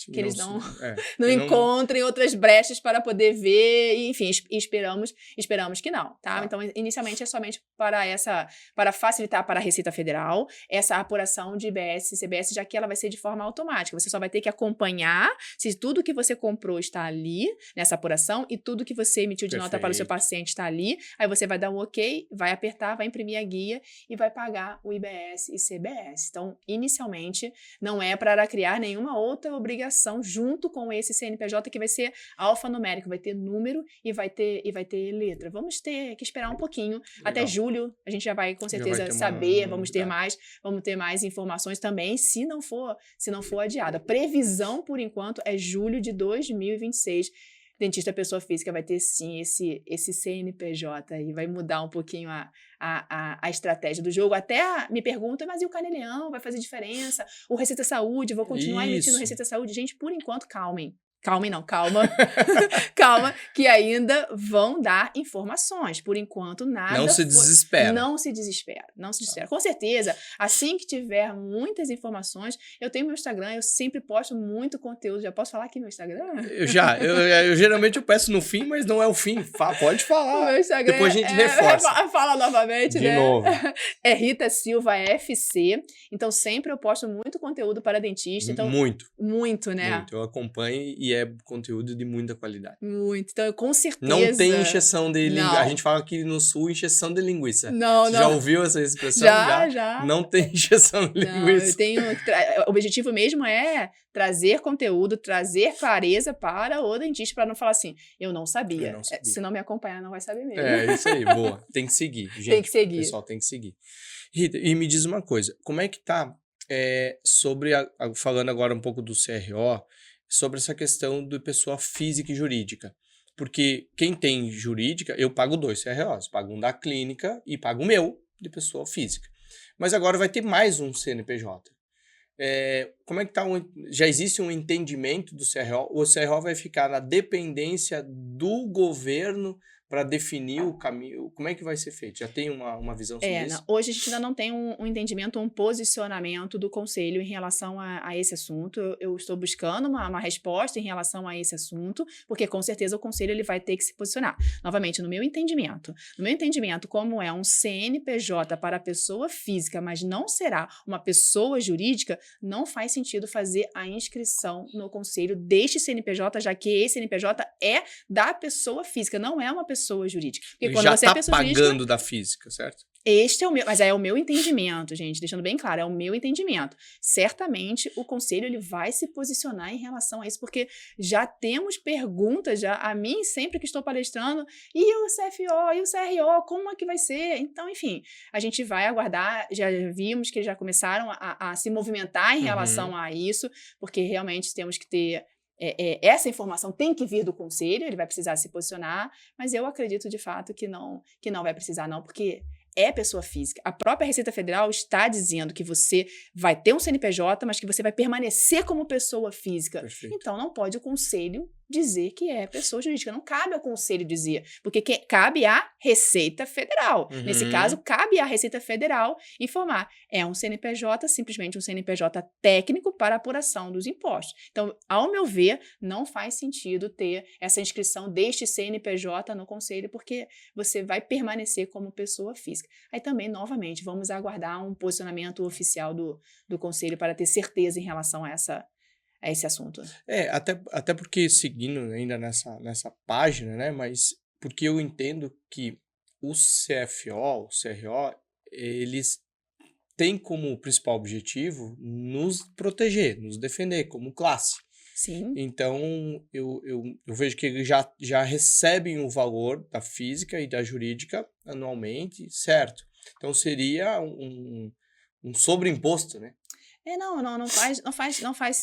eles não encontrem outras brechas para poder ver, enfim, esperamos que não, tá? Então, inicialmente é somente para facilitar para a Receita Federal essa apuração de IBS e CBS, já que ela vai ser de forma automática. Você só vai ter que acompanhar se tudo que você comprou está ali, nessa apuração, e tudo que você emitiu de nota para o seu paciente está ali, aí você vai dar um ok, vai apertar, vai imprimir a guia e vai pagar o IBS e CBS. Então, inicialmente, não é para criar nenhuma outra obrigação junto com esse CNPJ que vai ser alfanumérico, vai ter número e vai ter letra. Vamos ter que esperar um pouquinho. Legal. Até julho a gente já vai com certeza saber, vamos ter mais informações também, se não for adiado. A previsão, por enquanto, é julho de 2026. Dentista pessoa física vai ter sim esse CNPJ e vai mudar um pouquinho a estratégia do jogo. Até me pergunta, mas e o Carnê-Leão? Vai fazer diferença? O Receita Saúde, vou continuar emitindo Receita Saúde? Gente, por enquanto, calma. Calma, que ainda vão dar informações. Por enquanto, nada. Não se desespera. Não se desespera. Com certeza, assim que tiver muitas informações, eu tenho meu Instagram, eu sempre posto muito conteúdo. Já posso falar aqui no Instagram? Eu geralmente eu peço no fim, mas não é o fim. Pode falar. O meu Instagram depois a gente reforça. Fala novamente, de novo. É Rita Silva FC. Então, sempre eu posto muito conteúdo para dentista. Então, muito, né? Muito. Eu acompanho e é conteúdo de muita qualidade. Muito. Então, com certeza... Não tem encheção de linguiça. A gente fala aqui no Sul, encheção de linguiça. Não. Já ouviu essa expressão? Já. Não tem encheção de linguiça. O objetivo mesmo é trazer conteúdo, trazer clareza para o dentista, para não falar assim, eu não sabia. Se não me acompanhar, não vai saber mesmo. É isso aí, boa. Tem que seguir, gente. Tem que seguir. Pessoal, tem que seguir. Rita, e me diz uma coisa, como é que tá falando agora um pouco do CRO, sobre essa questão do pessoa física e jurídica? Porque quem tem jurídica, eu pago 2 CROs, pago um da clínica e pago o meu de pessoa física. Mas agora vai ter mais um CNPJ. Como é que tá? Já existe um entendimento do CRO? O CRO vai ficar na dependência do governo para definir o caminho? Como é que vai ser feito? Já tem uma visão sobre isso? Hoje a gente ainda não tem um entendimento, um posicionamento do Conselho em relação a esse assunto. Eu estou buscando uma resposta em relação a esse assunto, porque com certeza o Conselho ele vai ter que se posicionar. Novamente, no meu entendimento, como é um CNPJ para pessoa física, mas não será uma pessoa jurídica, não faz sentido fazer a inscrição no Conselho deste CNPJ, já que esse CNPJ é da pessoa física, não é uma pessoa jurídica. Porque quando já você está pessoa pagando jurídica, da física, certo? Este é o meu, mas é o meu entendimento, gente, deixando bem claro, é o meu entendimento. Certamente o Conselho ele vai se posicionar em relação a isso, porque já temos perguntas a mim sempre que estou palestrando, e o CFO, e o CRO, como é que vai ser? Então, enfim, a gente vai aguardar, já vimos que já começaram a se movimentar em relação relação a isso, porque realmente temos que ter... essa informação tem que vir do conselho, ele vai precisar se posicionar, mas eu acredito de fato que não vai precisar não, porque é pessoa física. A própria Receita Federal está dizendo que você vai ter um CNPJ, mas que você vai permanecer como pessoa física. Perfeito. Então não pode o conselho dizer que é pessoa jurídica. Não cabe ao conselho dizer, porque cabe à Receita Federal. Nesse caso, cabe à Receita Federal informar. É um CNPJ, simplesmente um CNPJ técnico para apuração dos impostos. Então, ao meu ver, não faz sentido ter essa inscrição deste CNPJ no conselho, porque você vai permanecer como pessoa física. Aí também, novamente, vamos aguardar um posicionamento oficial do conselho para ter certeza em relação a esse assunto. Até porque, seguindo ainda nessa página, né, mas porque eu entendo que o CFO, o CRO, eles têm como principal objetivo nos proteger, nos defender como classe. Sim. Então, eu vejo que eles já recebem o valor da física e da jurídica anualmente, certo? Então, seria um sobreimposto, né?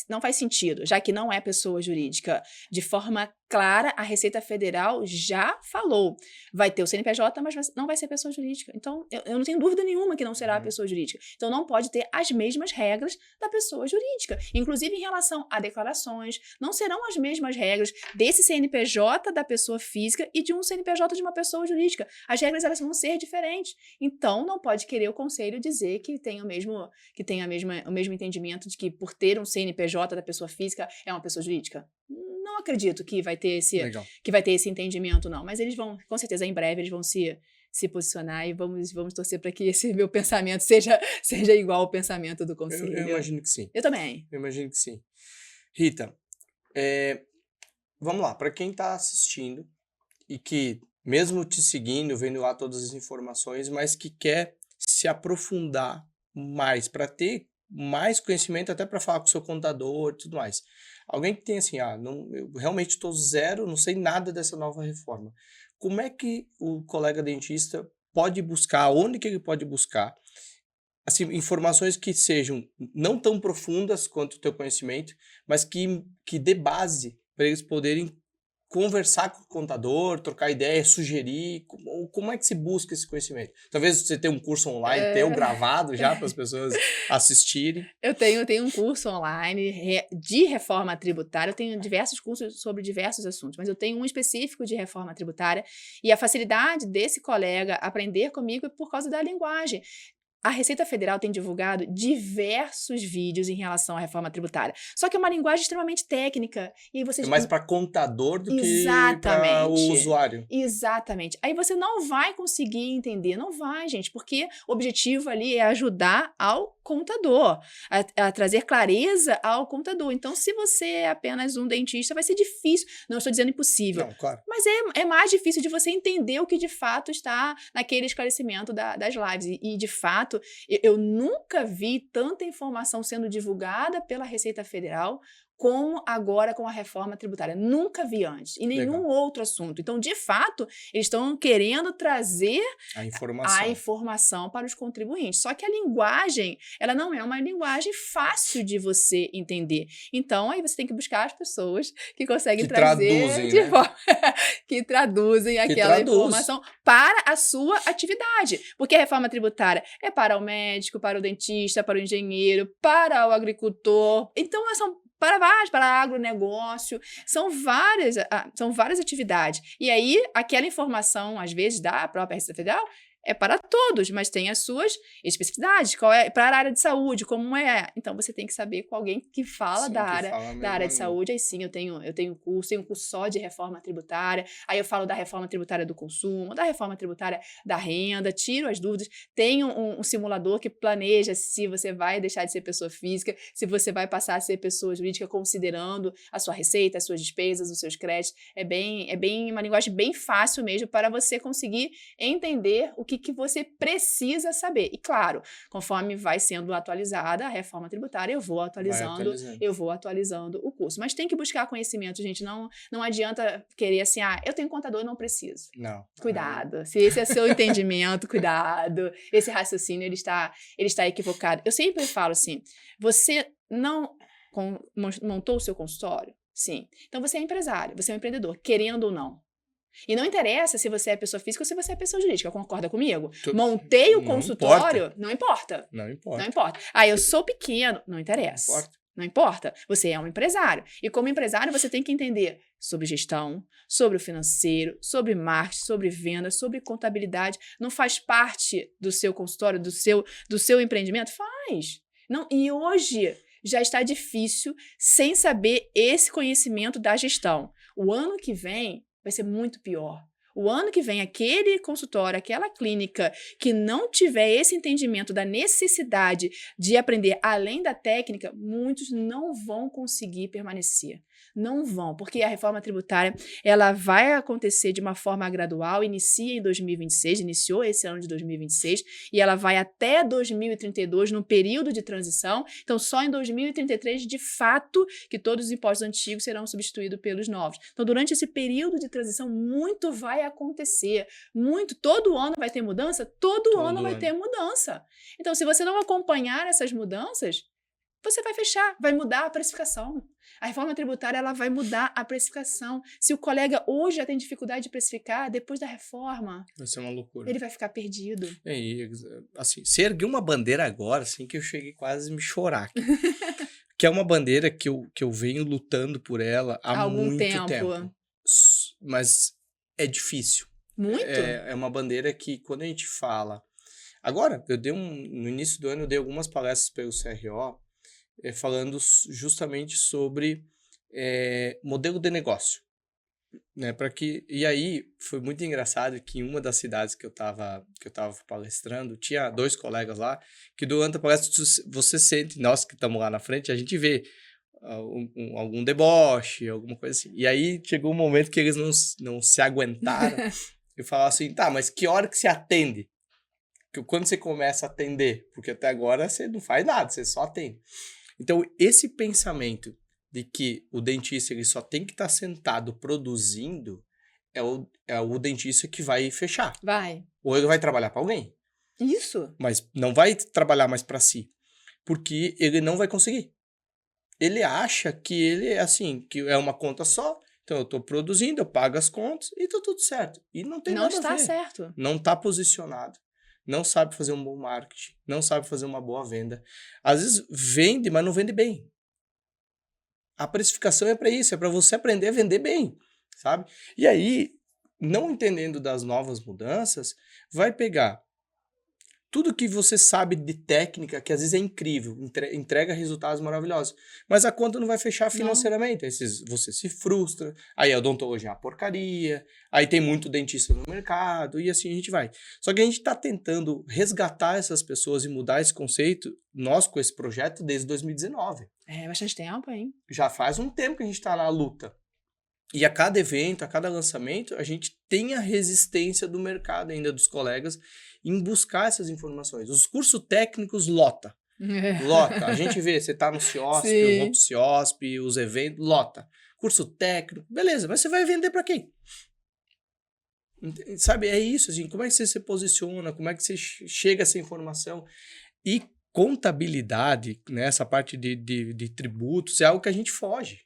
Não faz sentido, já que não é pessoa jurídica. De forma clara, a Receita Federal já falou. Vai ter o CNPJ, mas não vai ser pessoa jurídica. Então, eu não tenho dúvida nenhuma que não será a pessoa jurídica. Então, não pode ter as mesmas regras da pessoa jurídica. Inclusive, em relação a declarações, não serão as mesmas regras desse CNPJ da pessoa física e de um CNPJ de uma pessoa jurídica. As regras, elas vão ser diferentes. Então, não pode querer o conselho dizer que tem o mesmo entendimento de que por ter um CNPJ da pessoa física é uma pessoa jurídica. Não acredito que vai ter esse entendimento, não. Mas eles vão, com certeza, em breve, eles vão se posicionar e vamos torcer para que esse meu pensamento seja igual ao pensamento do conselho. Eu imagino que sim. Eu também. Eu imagino que sim. Rita, vamos lá. Para quem está assistindo e que, mesmo te seguindo, vendo lá todas as informações, mas que quer se aprofundar mais para ter mais conhecimento, até para falar com o seu contador e tudo mais. Alguém que tem assim, eu realmente estou zero, não sei nada dessa nova reforma. Como é que o colega dentista pode buscar, onde que ele pode buscar, assim, informações que sejam não tão profundas quanto o teu conhecimento, mas que dê base para eles poderem conversar com o contador, trocar ideia, sugerir, como é que se busca esse conhecimento? Talvez você tenha um curso online, tenha gravado já para as pessoas assistirem. Eu tenho um curso online de reforma tributária, eu tenho diversos cursos sobre diversos assuntos, mas eu tenho um específico de reforma tributária e a facilidade desse colega aprender comigo é por causa da linguagem. A Receita Federal tem divulgado diversos vídeos em relação à reforma tributária. Só que é uma linguagem extremamente técnica. E aí você... É mais para contador do que para o usuário. Exatamente. Aí você não vai conseguir entender. Não vai, gente. Porque o objetivo ali é ajudar ao contador. A trazer clareza ao contador. Então, se você é apenas um dentista, vai ser difícil. Não estou dizendo impossível. Não, claro. Mas é mais difícil de você entender o que de fato está naquele esclarecimento das lives. E de fato, eu nunca vi tanta informação sendo divulgada pela Receita Federal como agora com a reforma tributária. Nunca vi antes, em nenhum outro assunto. Então, de fato, eles estão querendo trazer a informação para os contribuintes. Só que a linguagem, ela não é uma linguagem fácil de você entender. Então, aí você tem que buscar as pessoas que conseguem trazer de forma que traduzem aquela informação para a sua atividade. Porque a reforma tributária é para o médico, para o dentista, para o engenheiro, para o agricultor. Então, são para agronegócio, são várias atividades. E aí, aquela informação, às vezes, da própria Receita Federal, é para todos, mas tem as suas especificidades. Qual é para a área de saúde, como é? Então, você tem que saber com alguém que fala da área de saúde. Aí sim, eu tenho um curso só de reforma tributária. Aí eu falo da reforma tributária do consumo, da reforma tributária da renda, tiro as dúvidas. Tenho um simulador que planeja se você vai deixar de ser pessoa física, se você vai passar a ser pessoa jurídica, considerando a sua receita, as suas despesas, os seus créditos. É bem uma linguagem bem fácil mesmo para você conseguir entender o que você precisa saber. E claro, conforme vai sendo atualizada a reforma tributária, eu vou atualizando o curso. Mas tem que buscar conhecimento, gente. Não adianta querer assim, eu tenho contador, não preciso. Não. Cuidado. Se esse é seu entendimento, cuidado. Esse raciocínio, ele está equivocado. Eu sempre falo assim, você não montou o seu consultório? Sim. Então você é empresário, você é um empreendedor, querendo ou não. E não interessa se você é pessoa física ou se você é pessoa jurídica, concorda comigo? Montei o consultório, não importa. Não importa. Não importa. Ah, eu sou pequeno, não interessa. Não importa. Não importa. Você é um empresário. E como empresário, você tem que entender sobre gestão, sobre o financeiro, sobre marketing, sobre vendas, sobre contabilidade. Não faz parte do seu consultório, do seu empreendimento? Faz. Não, e hoje já está difícil sem saber esse conhecimento da gestão. O ano que vem vai ser muito pior. O ano que vem, aquele consultório, aquela clínica que não tiver esse entendimento da necessidade de aprender além da técnica, muitos não vão conseguir permanecer. Não vão, porque a reforma tributária ela vai acontecer de uma forma gradual, inicia em 2026, iniciou esse ano de 2026, e ela vai até 2032, no período de transição. Então, só em 2033, de fato, que todos os impostos antigos serão substituídos pelos novos. Então, durante esse período de transição, muito vai acontecer. Muito. Todo ano vai ter mudança? Todo ano vai ter mudança. Então, se você não acompanhar essas mudanças, você vai fechar, vai mudar a precificação. A reforma tributária ela vai mudar a precificação. Se o colega hoje já tem dificuldade de precificar, depois da reforma, vai ser uma loucura. Ele vai ficar perdido. E, assim, você ergueu uma bandeira agora, assim, que eu cheguei quase a me chorar aqui. Que é uma bandeira que eu venho lutando por ela há muito tempo. Mas é difícil. Muito? É uma bandeira que, quando a gente fala... Agora, no início do ano, eu dei algumas palestras pelo CRO, falando justamente sobre modelo de negócio. Né, e aí, foi muito engraçado que em uma das cidades que eu tava palestrando, tinha 2 colegas lá, que durante a palestra você sente, nós que estamos lá na frente, a gente vê algum deboche, alguma coisa assim. E aí, chegou um momento que eles não se aguentaram e falaram assim, tá, mas que hora que você atende? Quando você começa a atender? Porque até agora você não faz nada, você só atende. Então, esse pensamento de que o dentista ele só tem que estar sentado produzindo é o dentista que vai fechar. Vai. Ou ele vai trabalhar para alguém. Isso. Mas não vai trabalhar mais para si. Porque ele não vai conseguir. Ele acha que ele é assim, que é uma conta só. Então, eu estou produzindo, eu pago as contas e está tudo certo. E não tem nada a ver. Não está certo. Não está posicionado. Não sabe fazer um bom marketing, não sabe fazer uma boa venda. Às vezes vende, mas não vende bem. A precificação é para isso, é para você aprender a vender bem, sabe? E aí, não entendendo das novas mudanças, vai pegar tudo que você sabe de técnica, que às vezes é incrível, entrega resultados maravilhosos, mas a conta não vai fechar financeiramente, aí você se frustra, aí a odontologia é uma porcaria, aí tem muito dentista no mercado, e assim a gente vai. Só que a gente está tentando resgatar essas pessoas e mudar esse conceito, nós com esse projeto, desde 2019. É bastante tempo, hein? Já faz um tempo que a gente está na luta. E a cada evento, a cada lançamento, a gente tem a resistência do mercado ainda, dos colegas, em buscar essas informações. Os cursos técnicos lota. Lota. A gente vê, você tá no CIOSP, eu vou pro CIOSP, os eventos, lota. Curso técnico, beleza, mas você vai vender para quem? Sabe, é isso, assim, como é que você se posiciona, como é que você chega a essa informação? E contabilidade, né, essa parte de tributos, é algo que a gente foge.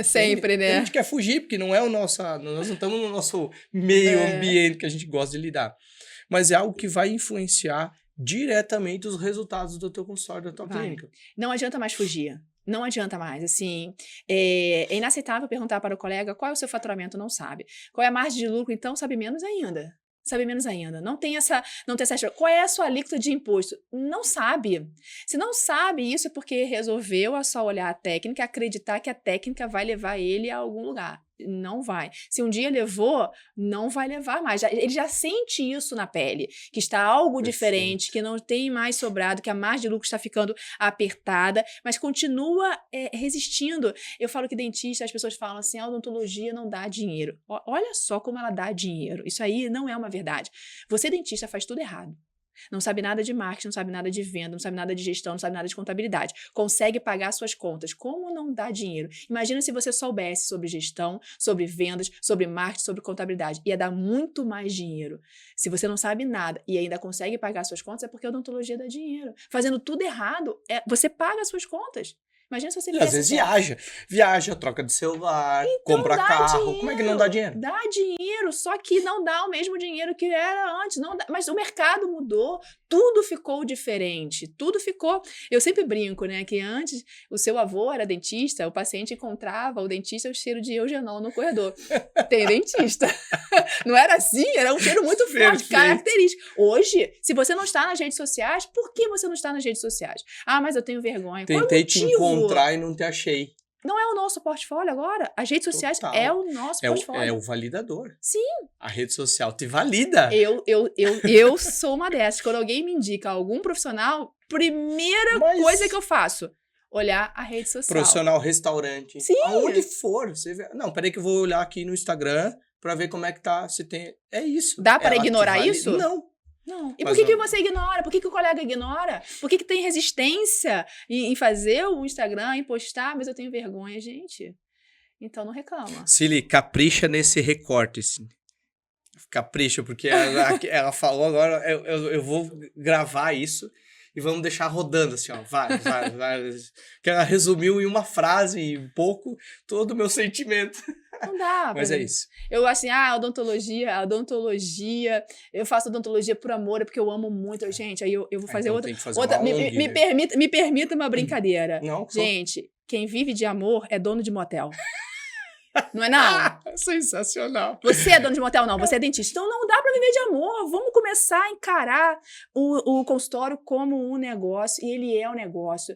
Sempre, né? A gente quer fugir, porque não é nós não estamos no nosso meio ambiente que a gente gosta de lidar. Mas é algo que vai influenciar diretamente os resultados do teu consultório, da tua clínica. Não adianta mais fugir. Não adianta mais, assim, é inaceitável perguntar para o colega qual é o seu faturamento, não sabe. Qual é a margem de lucro, então sabe menos ainda. Sabe menos ainda. Não tem essa... Qual é a sua alíquota de imposto? Não sabe. Se não sabe isso é porque resolveu só olhar a técnica, acreditar que a técnica vai levar ele a algum lugar. Não vai. Se um dia levou, não vai levar mais. Ele já sente isso na pele, que está algo diferente, que não tem mais sobrado, que a margem de lucro está ficando apertada, mas continua resistindo. Eu falo que dentista, as pessoas falam assim, a odontologia não dá dinheiro. Olha só como ela dá dinheiro. Isso aí não é uma verdade. Você, dentista, faz tudo errado. Não sabe nada de marketing, não sabe nada de venda, não sabe nada de gestão, não sabe nada de contabilidade. Consegue pagar suas contas. Como não dá dinheiro? Imagina se você soubesse sobre gestão, sobre vendas, sobre marketing, sobre contabilidade. Ia dar muito mais dinheiro. Se você não sabe nada e ainda consegue pagar suas contas, é porque a odontologia dá dinheiro. Fazendo tudo errado, você paga as suas contas. Imagina se você E às vezes viaja, troca de celular, compra dá carro. dinheiro, Como é que não dá dinheiro? Dá dinheiro, só que não dá o mesmo dinheiro que era antes. Não dá, mas o mercado mudou, tudo ficou diferente, tudo ficou... Eu sempre brinco, né, que antes o seu avô era dentista, o paciente encontrava o dentista o cheiro de eugenol no corredor. Tem dentista. Não era assim? Era um cheiro muito forte, Perfeito. característico. Hoje, se você não está nas redes sociais, por que você não está nas redes sociais? Ah, mas eu tenho vergonha. Tentei te encontrar e não te achei. Não é o nosso portfólio agora? As redes sociais Total. é o nosso portfólio. É o validador. Sim. A rede social te valida. Eu sou uma dessas. Quando alguém me indica algum profissional, primeira coisa que eu faço, olhar a rede social. Profissional, restaurante. Sim. Aonde for. Você vê. Não, peraí que eu vou olhar aqui no Instagram pra ver como é que tá. Se tem... É isso. Dá para ignorar isso? Não. Não. E por que você ignora? Por que o colega ignora? Por que tem resistência em fazer o Instagram, em postar? Mas eu tenho vergonha, gente. Então não reclama. Cili, capricha nesse recorte, assim. Capricha, porque ela falou agora, eu vou gravar isso e vamos deixar rodando, assim, ó. Vai. Que ela resumiu em uma frase e um pouco todo o meu sentimento. Não dá. Mas é isso. Eu, assim, odontologia, eu faço odontologia por amor, é porque eu amo muito. Gente, aí eu vou fazer então outra. Tem que fazer outra me permita uma brincadeira. Não, gente, quem vive de amor é dono de motel. Não é não? Sensacional. Você é dono de motel? Não, você é dentista. Então não dá pra viver de amor. Vamos começar a encarar o consultório como um negócio. E ele é um negócio.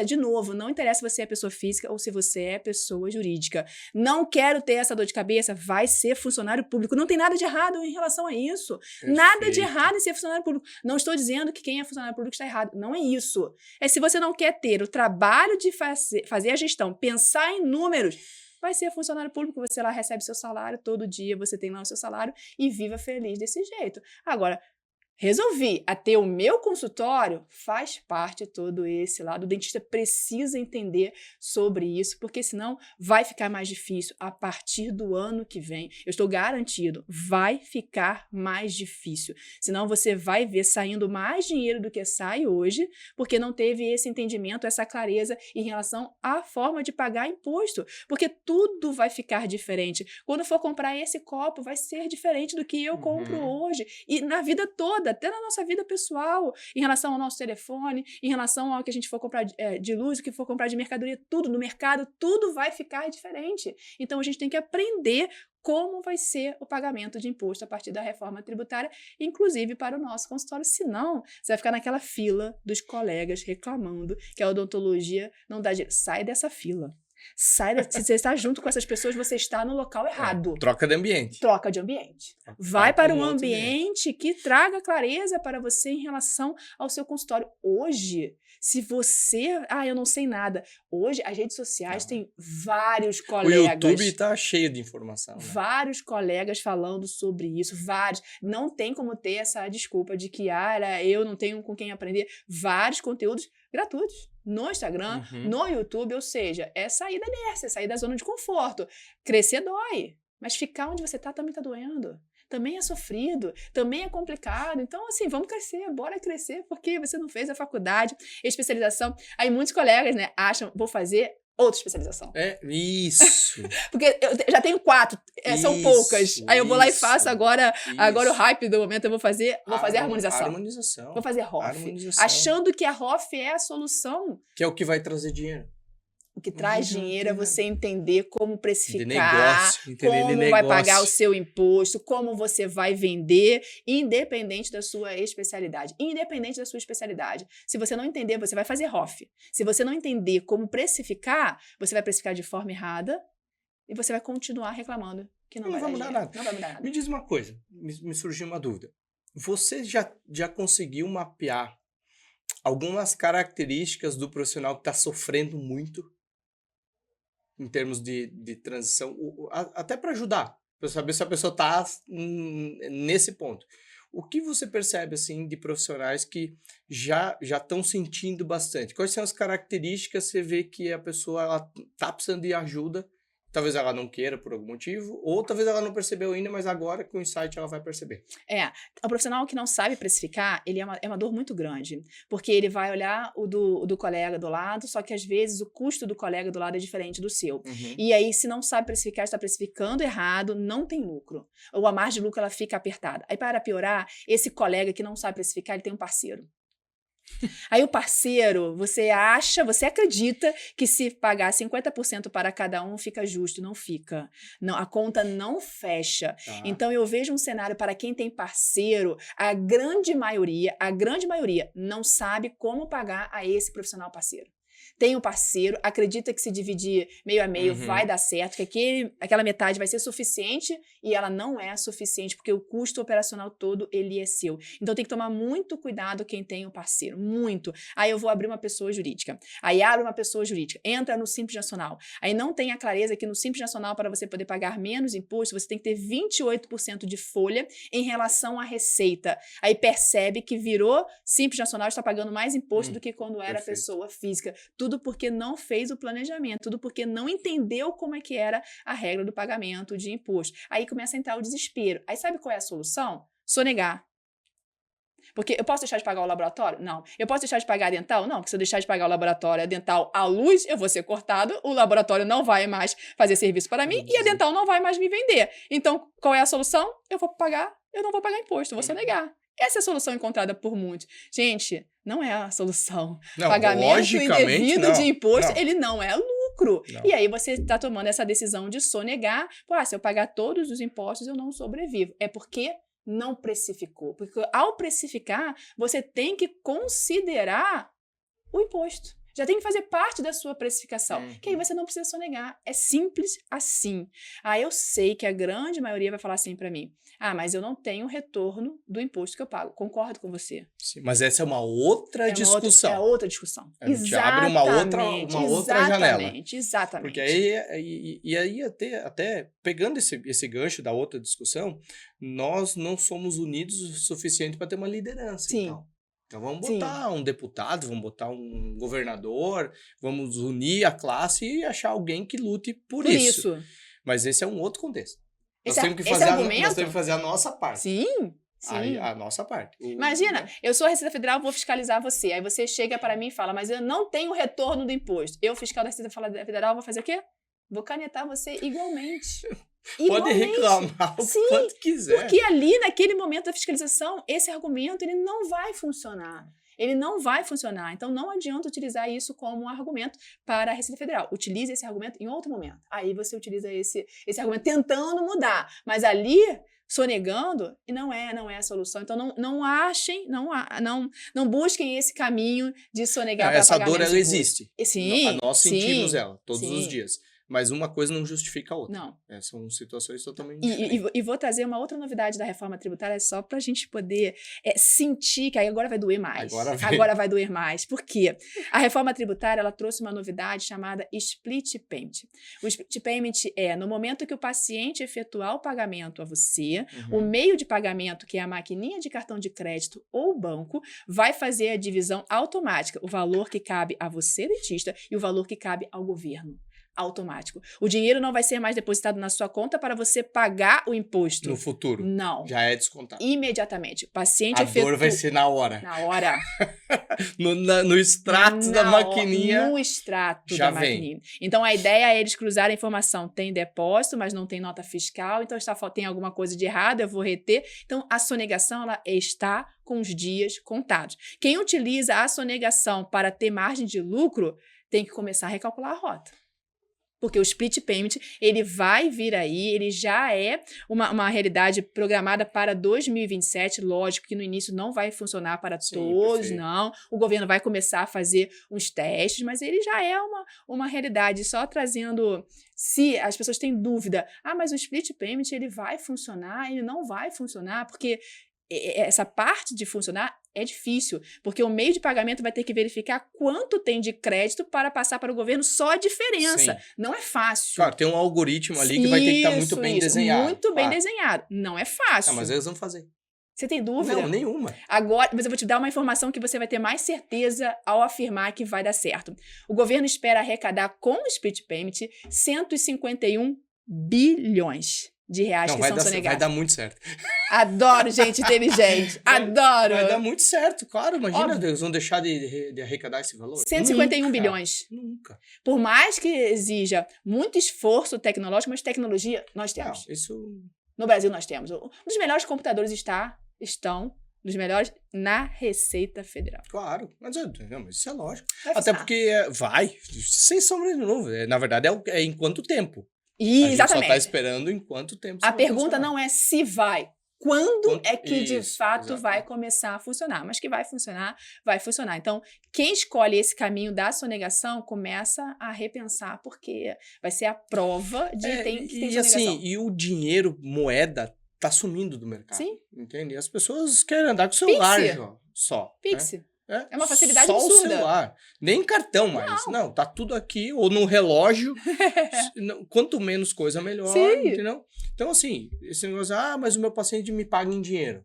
De novo, não interessa se você é pessoa física ou se você é pessoa jurídica. Não quero ter essa dor de cabeça. Vai ser funcionário público. Não tem nada de errado em relação a isso. Perfeito. Nada de errado em ser funcionário público. Não estou dizendo que quem é funcionário público está errado. Não é isso. É se você não quer ter o trabalho de fazer a gestão, pensar em números, vai ser funcionário público, você lá recebe seu salário, todo dia você tem lá o seu salário e viva feliz desse jeito. Agora, resolvi a ter o meu consultório, faz parte todo esse lado. O dentista precisa entender sobre isso, porque senão vai ficar mais difícil a partir do ano que vem. Eu estou garantido, vai ficar mais difícil. Senão você vai ver saindo mais dinheiro do que sai hoje, porque não teve esse entendimento, essa clareza em relação à forma de pagar imposto. Porque tudo vai ficar diferente. Quando for comprar esse copo, vai ser diferente do que eu compro hoje. E na vida toda, até na nossa vida pessoal, em relação ao nosso telefone, em relação ao que a gente for comprar de luz, o que for comprar de mercadoria, tudo no mercado, tudo vai ficar diferente. Então a gente tem que aprender como vai ser o pagamento de imposto a partir da reforma tributária, inclusive para o nosso consultório. Senão, você vai ficar naquela fila dos colegas reclamando que a odontologia não dá dinheiro. Sai dessa fila. Se você está junto com essas pessoas, você está no local errado. Troca de ambiente. Troca de ambiente. Vai para um ambiente que traga clareza para você em relação ao seu consultório. Hoje, se você... eu não sei nada. Hoje, as redes sociais têm vários colegas. O YouTube está cheio de informação. Né? Vários colegas falando sobre isso. Vários. Não tem como ter essa desculpa de que eu não tenho com quem aprender. Vários conteúdos gratuitos no Instagram, no YouTube, ou seja, é sair da inércia, é sair da zona de conforto. Crescer dói, mas ficar onde você está também está doendo. Também é sofrido, também é complicado. Então, assim, vamos crescer, bora crescer, porque você não fez a faculdade, especialização. Aí muitos colegas, né, acham, vou fazer outra especialização. É, isso. Porque eu já tenho 4, são poucas. Aí eu vou lá e faço agora o hype do momento, eu vou fazer harmonização. Vou fazer ROF. Achando que a ROF é a solução. Que é o que vai trazer dinheiro. O que traz dinheiro é você entender como precificar, como vai pagar o seu imposto, como você vai vender, independente da sua especialidade. Independente da sua especialidade. Se você não entender, você vai fazer ROF. Se você não entender como precificar, você vai precificar de forma errada e você vai continuar reclamando que não vai mudar nada. Não vai mudar nada. Me diz uma coisa, me surgiu uma dúvida. Você já conseguiu mapear algumas características do profissional que está sofrendo muito em termos de transição, até para ajudar, para saber se a pessoa está nesse ponto. O que você percebe assim de profissionais que já estão sentindo bastante? Quais são as características que você vê que a pessoa está precisando de ajuda talvez ela não queira por algum motivo, ou talvez ela não percebeu ainda, mas agora com o insight ela vai perceber. O profissional que não sabe precificar, ele é uma dor muito grande, porque ele vai olhar o do colega do lado, só que às vezes o custo do colega do lado é diferente do seu. Uhum. E aí, se não sabe precificar, está precificando errado, não tem lucro. Ou a margem de lucro ela fica apertada. Aí, para piorar, esse colega que não sabe precificar, ele tem um parceiro. Aí o parceiro, você acredita que se pagar 50% para cada um fica justo. Não fica. Não, a conta não fecha. Tá. Então eu vejo um cenário para quem tem parceiro, a grande maioria não sabe como pagar a esse profissional parceiro. Tem um parceiro, acredita que se dividir meio a meio vai dar certo, que aquela metade vai ser suficiente e ela não é suficiente, porque o custo operacional todo, ele é seu. Então tem que tomar muito cuidado quem tem um parceiro, muito. Aí eu vou abrir uma pessoa jurídica. Aí abre uma pessoa jurídica, entra no Simples Nacional. Aí não tem a clareza que no Simples Nacional, para você poder pagar menos imposto, você tem que ter 28% de folha em relação à receita. Aí percebe que virou Simples Nacional, está pagando mais imposto do que quando era pessoa física. Tudo porque não fez o planejamento, tudo porque não entendeu como é que era a regra do pagamento de imposto. Aí começa a entrar o desespero. Aí sabe qual é a solução? Sonegar. Porque eu posso deixar de pagar o laboratório? Não. Eu posso deixar de pagar a dental? Não, porque se eu deixar de pagar o laboratório, a dental, à luz, eu vou ser cortado, o laboratório não vai mais fazer serviço para mim e a dental não vai mais me vender. Então, qual é a solução? Eu não vou pagar imposto, eu vou sonegar. Essa é a solução encontrada por muitos. Gente, não é a solução. Não, pagamento indevido de imposto, não. ele não é lucro. Não. E aí você está tomando essa decisão de sonegar. Se eu pagar todos os impostos, eu não sobrevivo. É porque não precificou. Porque ao precificar, você tem que considerar o imposto. Já tem que fazer parte da sua precificação. Que aí você não precisa sonegar. É simples assim. Eu sei que a grande maioria vai falar assim para mim. Mas eu não tenho retorno do imposto que eu pago. Concordo com você. Sim, mas essa é uma outra discussão. É outra discussão. A gente abre uma outra janela. Exatamente. Porque aí até pegando esse gancho da outra discussão, nós não somos unidos o suficiente para ter uma liderança. Sim. Então vamos botar um deputado, vamos botar um governador, vamos unir a classe e achar alguém que lute por isso. Mas esse é um outro contexto. Nós temos que fazer a nossa parte. Sim. A nossa parte. Imagina, eu sou a Receita Federal, vou fiscalizar você. Aí você chega para mim e fala, mas eu não tenho retorno do imposto. Eu, fiscal da Receita Federal, vou fazer o quê? Vou canetar você igualmente. Pode reclamar o quanto quiser. Porque ali, naquele momento da fiscalização, esse argumento ele não vai funcionar. Ele não vai funcionar. Então, não adianta utilizar isso como um argumento para a Receita Federal. Utilize esse argumento em outro momento. Aí você utiliza esse argumento tentando mudar. Mas ali, sonegando, não é a solução. Então, não achem, não busquem esse caminho de sonegar para pagar menos imposto. Essa dor, ela existe. Sim. Nós sentimos ela todos os dias. Mas uma coisa não justifica a outra. Não. São situações totalmente diferentes. E vou trazer uma outra novidade da reforma tributária só para a gente poder sentir que aí agora vai doer mais. Agora vai doer mais. Por quê? A reforma tributária ela trouxe uma novidade chamada split payment. O split payment é no momento que o paciente efetuar o pagamento a você, o meio de pagamento, que é a maquininha de cartão de crédito ou o banco, vai fazer a divisão automática. O valor que cabe a você, dentista, e o valor que cabe ao governo. Automático. O dinheiro não vai ser mais depositado na sua conta para você pagar o imposto. No futuro. Não. Já é descontado. Imediatamente. O paciente A dor vai ser na hora. Na hora. no extrato da maquininha. No extrato da maquininha. Então, a ideia é eles cruzarem a informação. Tem depósito, mas não tem nota fiscal. Então, tem alguma coisa de errado, eu vou reter. Então, a sonegação ela está com os dias contados. Quem utiliza a sonegação para ter margem de lucro tem que começar a recalcular a rota. Porque o split payment, ele vai vir aí, ele já é uma realidade programada para 2027, lógico que no início não vai funcionar para todos, perfeito. Não. O governo vai começar a fazer uns testes, mas ele já é uma realidade, só trazendo, se as pessoas têm dúvida, mas o split payment, ele vai funcionar, ele não vai funcionar, porque essa parte de funcionar é difícil, porque o meio de pagamento vai ter que verificar quanto tem de crédito para passar para o governo, só a diferença. Sim. Não é fácil. Claro, tem um algoritmo ali que vai ter que estar muito bem desenhado. Muito bem desenhado. Não é fácil. Mas eles vão fazer. Você tem dúvida? Não, nenhuma. Agora, mas eu vou te dar uma informação que você vai ter mais certeza ao afirmar que vai dar certo. O governo espera arrecadar com o split payment 151 bilhões de reais Não, que vai são dar, sonegados. vai dar muito certo. Adoro gente inteligente. Adoro. Vai dar muito certo, claro. Imagina, Óbvio. eles vão deixar de arrecadar esse valor. 151 Nunca, bilhões. Nunca. Por mais que exija muito esforço tecnológico, mas tecnologia nós Não, temos. isso... No Brasil nós temos. Um dos melhores computadores estão dos melhores na Receita Federal. Claro, mas isso é lógico. Vai Até funcionar. porque vai, sem sombra de dúvida. Na verdade, é em quanto tempo. A E, gente só tá exatamente. esperando em quanto tempo isso A vai pergunta funcionar. não é se vai. Quando Quanto- é que de Isso, fato exatamente. vai começar a funcionar? Mas que vai funcionar, vai funcionar. Então, quem escolhe esse caminho da sonegação começa a repensar, porque vai ser a prova de que tem e sonegação. assim, e o dinheiro, moeda, tá sumindo do mercado. Sim. Entende? As pessoas querem andar com o celular Pix. só. Pix. Né? É uma facilidade só absurda. o celular. Nem cartão mais. Não, tá tudo aqui, ou no relógio. Quanto menos coisa, melhor. Sim. Entendeu? Então, assim, esse negócio, mas o meu paciente me paga em dinheiro.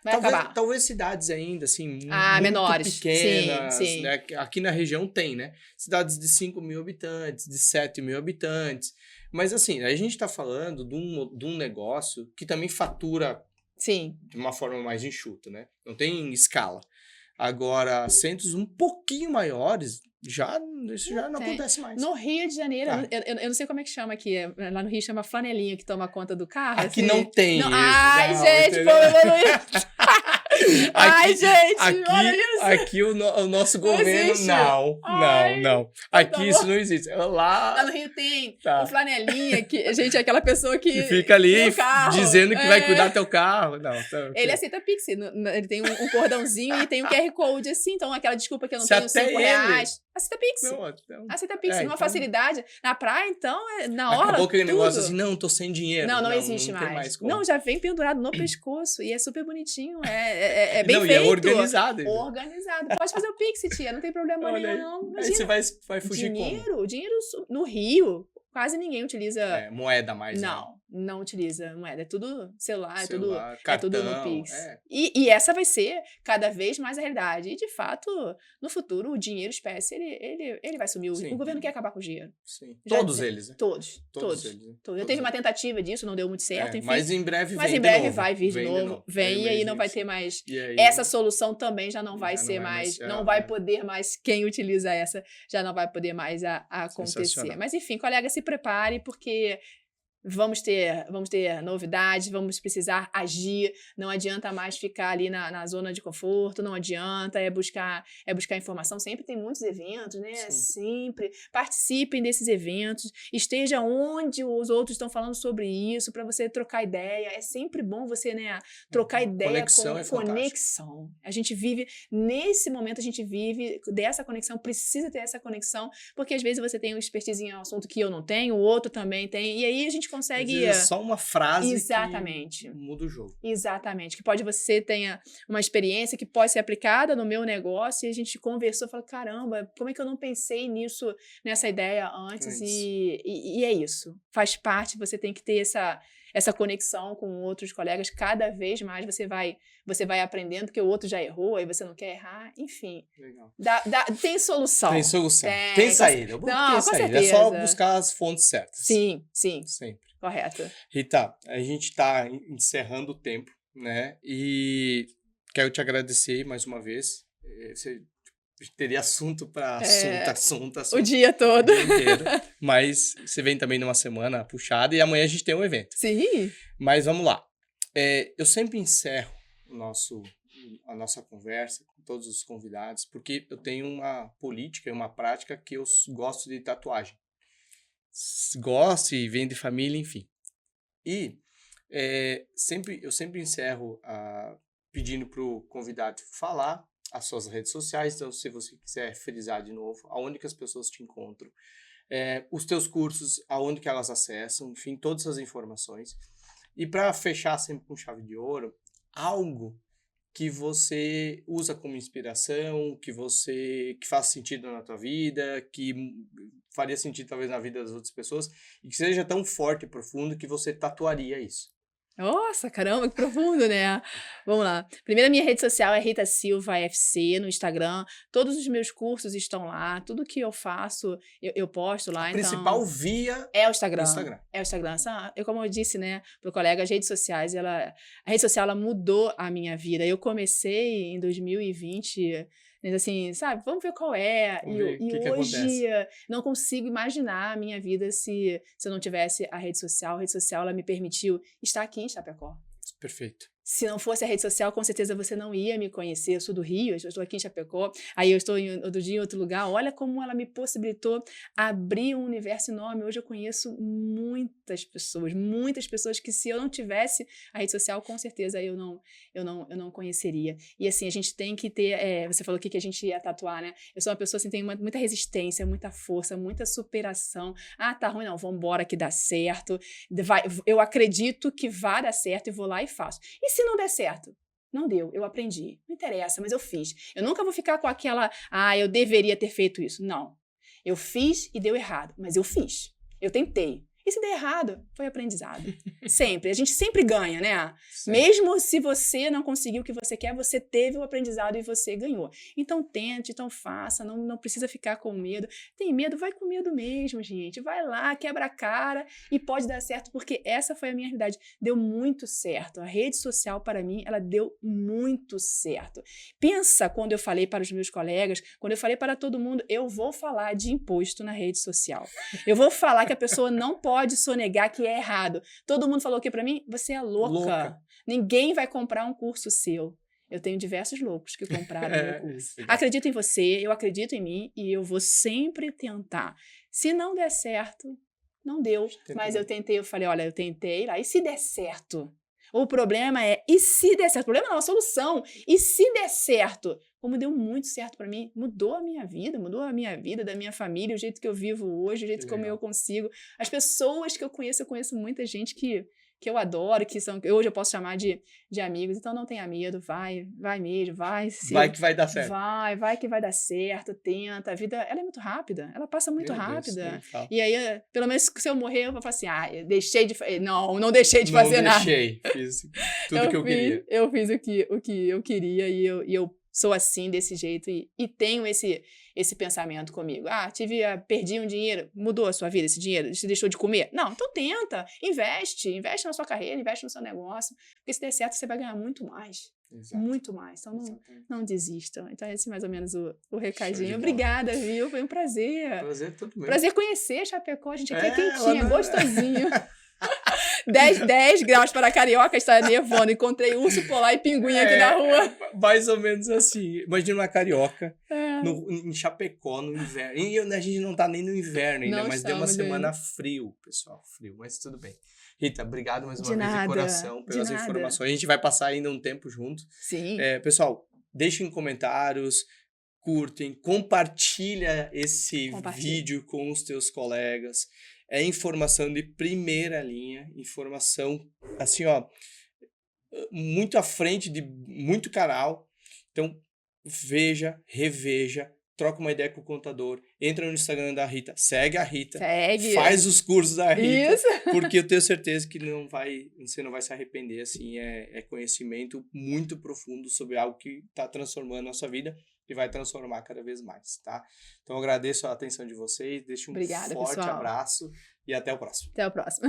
Vai acabar. Talvez cidades ainda, assim, muito menores. pequenas, Sim, sim. né? Aqui na região tem, né? Cidades de 5 mil habitantes, de 7 mil habitantes. Mas, assim, a gente tá falando de um negócio que também fatura Sim. de uma forma mais enxuta, né? Não tem escala. Agora, centros um pouquinho maiores, isso já não tem. acontece mais. No Rio de Janeiro, Ah. eu não sei como é que chama aqui. Lá no Rio chama flanelinha, que toma conta do carro. Aqui assim. não tem Não. isso. Ai, não, gente, entendeu? pô, evoluiu. Ai, gente, olha isso. Aqui o nosso Não governo, existe. não. Ai, Aqui tá isso bom. não existe. Lá Lá no Rio tem Tá. o flanelinha, que, gente, é aquela pessoa que fica ali no carro, dizendo que vai é. cuidar do teu carro. Não, tá, Ele aceita Pix, ele tem um cordãozinho e tem um QR Code assim, então aquela desculpa que eu não Se tenho até R$5. ele- Aceita Pix. Não, então, Aceita Pix, numa então- facilidade. Na praia, então, na hora, acabou aquele tudo. negócio assim, não, tô sem dinheiro. Não existe não tem mais. como. Não, já vem pendurado no pescoço e é super bonitinho, é bem Não, feito. e é organizado. Organizado. Pode fazer o Pix, tia, não tem problema Olha nenhum, aí. não. Aí você Imagina. vai fugir como? Dinheiro no Rio, quase ninguém utiliza. Moeda mais, né? Não utiliza moeda. É tudo celular, Celular, é tudo no cartão, Pix. é. E essa vai ser cada vez mais a realidade. E, de fato, no futuro, o dinheiro espécie, ele vai sumir. Sim. O governo quer acabar com o dinheiro. Sim. Já Todos disse- eles, né? Todos. Todos eles, né? Já Todos teve uma eles. tentativa disso, não deu muito certo, enfim. Mas em breve Mas vem em breve de novo. vai vir de novo. Vem e aí não vai ter mais. Essa solução também já não vai ser mais. Não vai poder mais. Quem utiliza essa já não vai poder mais acontecer. Sensacional. Mas enfim, colega, se prepare, porque vamos ter novidades, vamos precisar agir. Não adianta mais ficar ali na zona de conforto, não adianta, é buscar informação. Sempre tem muitos eventos, né? Sim. Sempre participem desses eventos, esteja onde os outros estão falando sobre isso, para você trocar ideia. É sempre bom você, né, trocar ideia Conexão é fantástico. conexão. A gente vive, nesse momento a gente vive dessa conexão, precisa ter essa conexão, porque às vezes você tem uma expertise em um assunto que eu não tenho, o outro também tem, e aí a gente consegue... É só uma frase Exatamente. que muda o jogo. Exatamente, que você tenha uma experiência que pode ser aplicada no meu negócio, e a gente conversou, falou, caramba, como é que eu não pensei nessa ideia antes? E é isso, faz parte, você tem que ter essa conexão com outros colegas, cada vez mais você vai aprendendo, porque o outro já errou, aí você não quer errar, enfim. Legal. Tem solução. Tem solução. Tem saída. Não, tem com saída. certeza. É só buscar as fontes certas. Sim, Sempre. correto. Rita, a gente está encerrando o tempo, né? E quero te agradecer mais uma vez. Você teria assunto para assunto. O dia todo. O dia inteiro. Mas você vem também numa semana puxada e amanhã a gente tem um evento. Sim. Mas vamos lá. Eu sempre encerro a nossa conversa com todos os convidados, porque eu tenho uma política e uma prática que eu gosto de tatuagem. Gosto e vem de família, enfim. E eu sempre encerro pedindo para o convidado falar as suas redes sociais. Então, se você quiser frisar de novo, aonde que as pessoas te encontram, os teus cursos, aonde que elas acessam, enfim, todas as informações. E para fechar sempre com chave de ouro, algo que você usa como inspiração, que faz sentido na tua vida, que faria sentido talvez na vida das outras pessoas, e que seja tão forte e profundo que você tatuaria isso. Nossa, caramba, que profundo, né? Vamos lá. Primeiro, a minha rede social é Rita Silva FC no Instagram. Todos os meus cursos estão lá. Tudo que eu faço, eu posto A lá. principal Então, via é o Instagram. Instagram. É o Instagram. Como eu disse, né, pro colega, as redes sociais, a rede social, ela mudou a minha vida. Eu comecei em 2020, mas assim, sabe, vamos ver qual é. Vamos ver o E que hoje, acontece. não consigo imaginar a minha vida se eu não tivesse a rede social. A rede social, ela me permitiu estar aqui em Chapecó. Perfeito. Se não fosse a rede social, com certeza você não ia me conhecer. Eu sou do Rio, eu estou aqui em Chapecó, aí eu estou outro dia em outro lugar. Olha como ela me possibilitou abrir um universo enorme. Hoje eu conheço muitas pessoas que se eu não tivesse a rede social, com certeza eu não conheceria. E assim, a gente tem que ter, você falou aqui que a gente ia tatuar, né? Eu sou uma pessoa assim, tem muita resistência, muita força, muita superação. Ah, tá ruim, não, vambora que dá certo. Eu acredito que vai dar certo e vou lá e faço. E se não der certo? Não deu, eu aprendi. Não interessa, mas eu fiz. Eu nunca vou ficar com aquela, eu deveria ter feito isso. Não. Eu fiz e deu errado, mas eu fiz. Eu tentei. E se der errado, foi aprendizado. Sempre. A gente sempre ganha, né? Sim. Mesmo se você não conseguiu o que você quer, você teve o aprendizado e você ganhou. Então tente, então faça, não precisa ficar com medo. Tem medo? Vai com medo mesmo, gente. Vai lá, quebra a cara e pode dar certo, porque essa foi a minha realidade. Deu muito certo. A rede social, para mim, ela deu muito certo. Pensa quando eu falei para os meus colegas, quando eu falei para todo mundo, eu vou falar de imposto na rede social. Eu vou falar que a pessoa não pode sonegar que é errado. Todo mundo falou o que para mim? Você é louca. Ninguém vai comprar um curso seu. Eu tenho diversos loucos que compraram meu curso. Acredito em você, eu acredito em mim e eu vou sempre tentar. Se não der certo, não deu. Mas eu tentei, eu falei, olha, eu tentei lá. E se der certo? O problema é, e se der certo? O problema não, a solução. E se der certo? Como deu muito certo para mim, mudou a minha vida da minha família, o jeito que eu vivo hoje, o jeito como eu consigo. As pessoas que eu conheço muita gente que eu adoro, que hoje eu posso chamar de amigos, então não tenha medo, vai mesmo, vai. Vai que vai dar certo. Vai que vai dar certo, tenta, a vida, ela é muito rápida, ela passa muito rápida. E aí, pelo menos se eu morrer, eu vou falar assim, eu deixei de fazer, não deixei de fazer nada. Não deixei, fiz tudo que eu queria. Eu fiz o que eu queria e eu sou assim, desse jeito, e tenho esse pensamento comigo. Perdi um dinheiro, mudou a sua vida esse dinheiro? Você deixou de comer? Não, então tenta, investe na sua carreira, investe no seu negócio, porque se der certo, você vai ganhar muito mais. Exato. Muito mais, então não desistam. Então esse é mais ou menos o recadinho. Obrigada, viu? Foi um prazer. Prazer todo meu. Prazer conhecer Chapecó, a gente aqui é quentinha, gostosinho. 10 graus para carioca, está nevando. Encontrei urso polar e pinguim aqui na rua. Mais ou menos assim. Imagina uma carioca em Chapecó, no inverno. E a gente não tá nem no inverno ainda, mas deu uma semana frio, pessoal. Frio, mas tudo bem. Rita, obrigado mais uma vez de coração pelas informações. A gente vai passar ainda um tempo junto. Sim. Pessoal, deixem comentários, curtem, compartilha esse vídeo com os teus colegas. É informação de primeira linha, informação, assim, muito à frente de muito canal. Então, veja, reveja, troca uma ideia com o contador, entra no Instagram da Rita, segue a Rita, faz os cursos da Rita, porque eu tenho certeza que você não vai se arrepender, assim, é conhecimento muito profundo sobre algo que está transformando a nossa vida e vai transformar cada vez mais, tá? Então, eu agradeço a atenção de vocês, deixo um forte abraço e até o próximo. Até o próximo.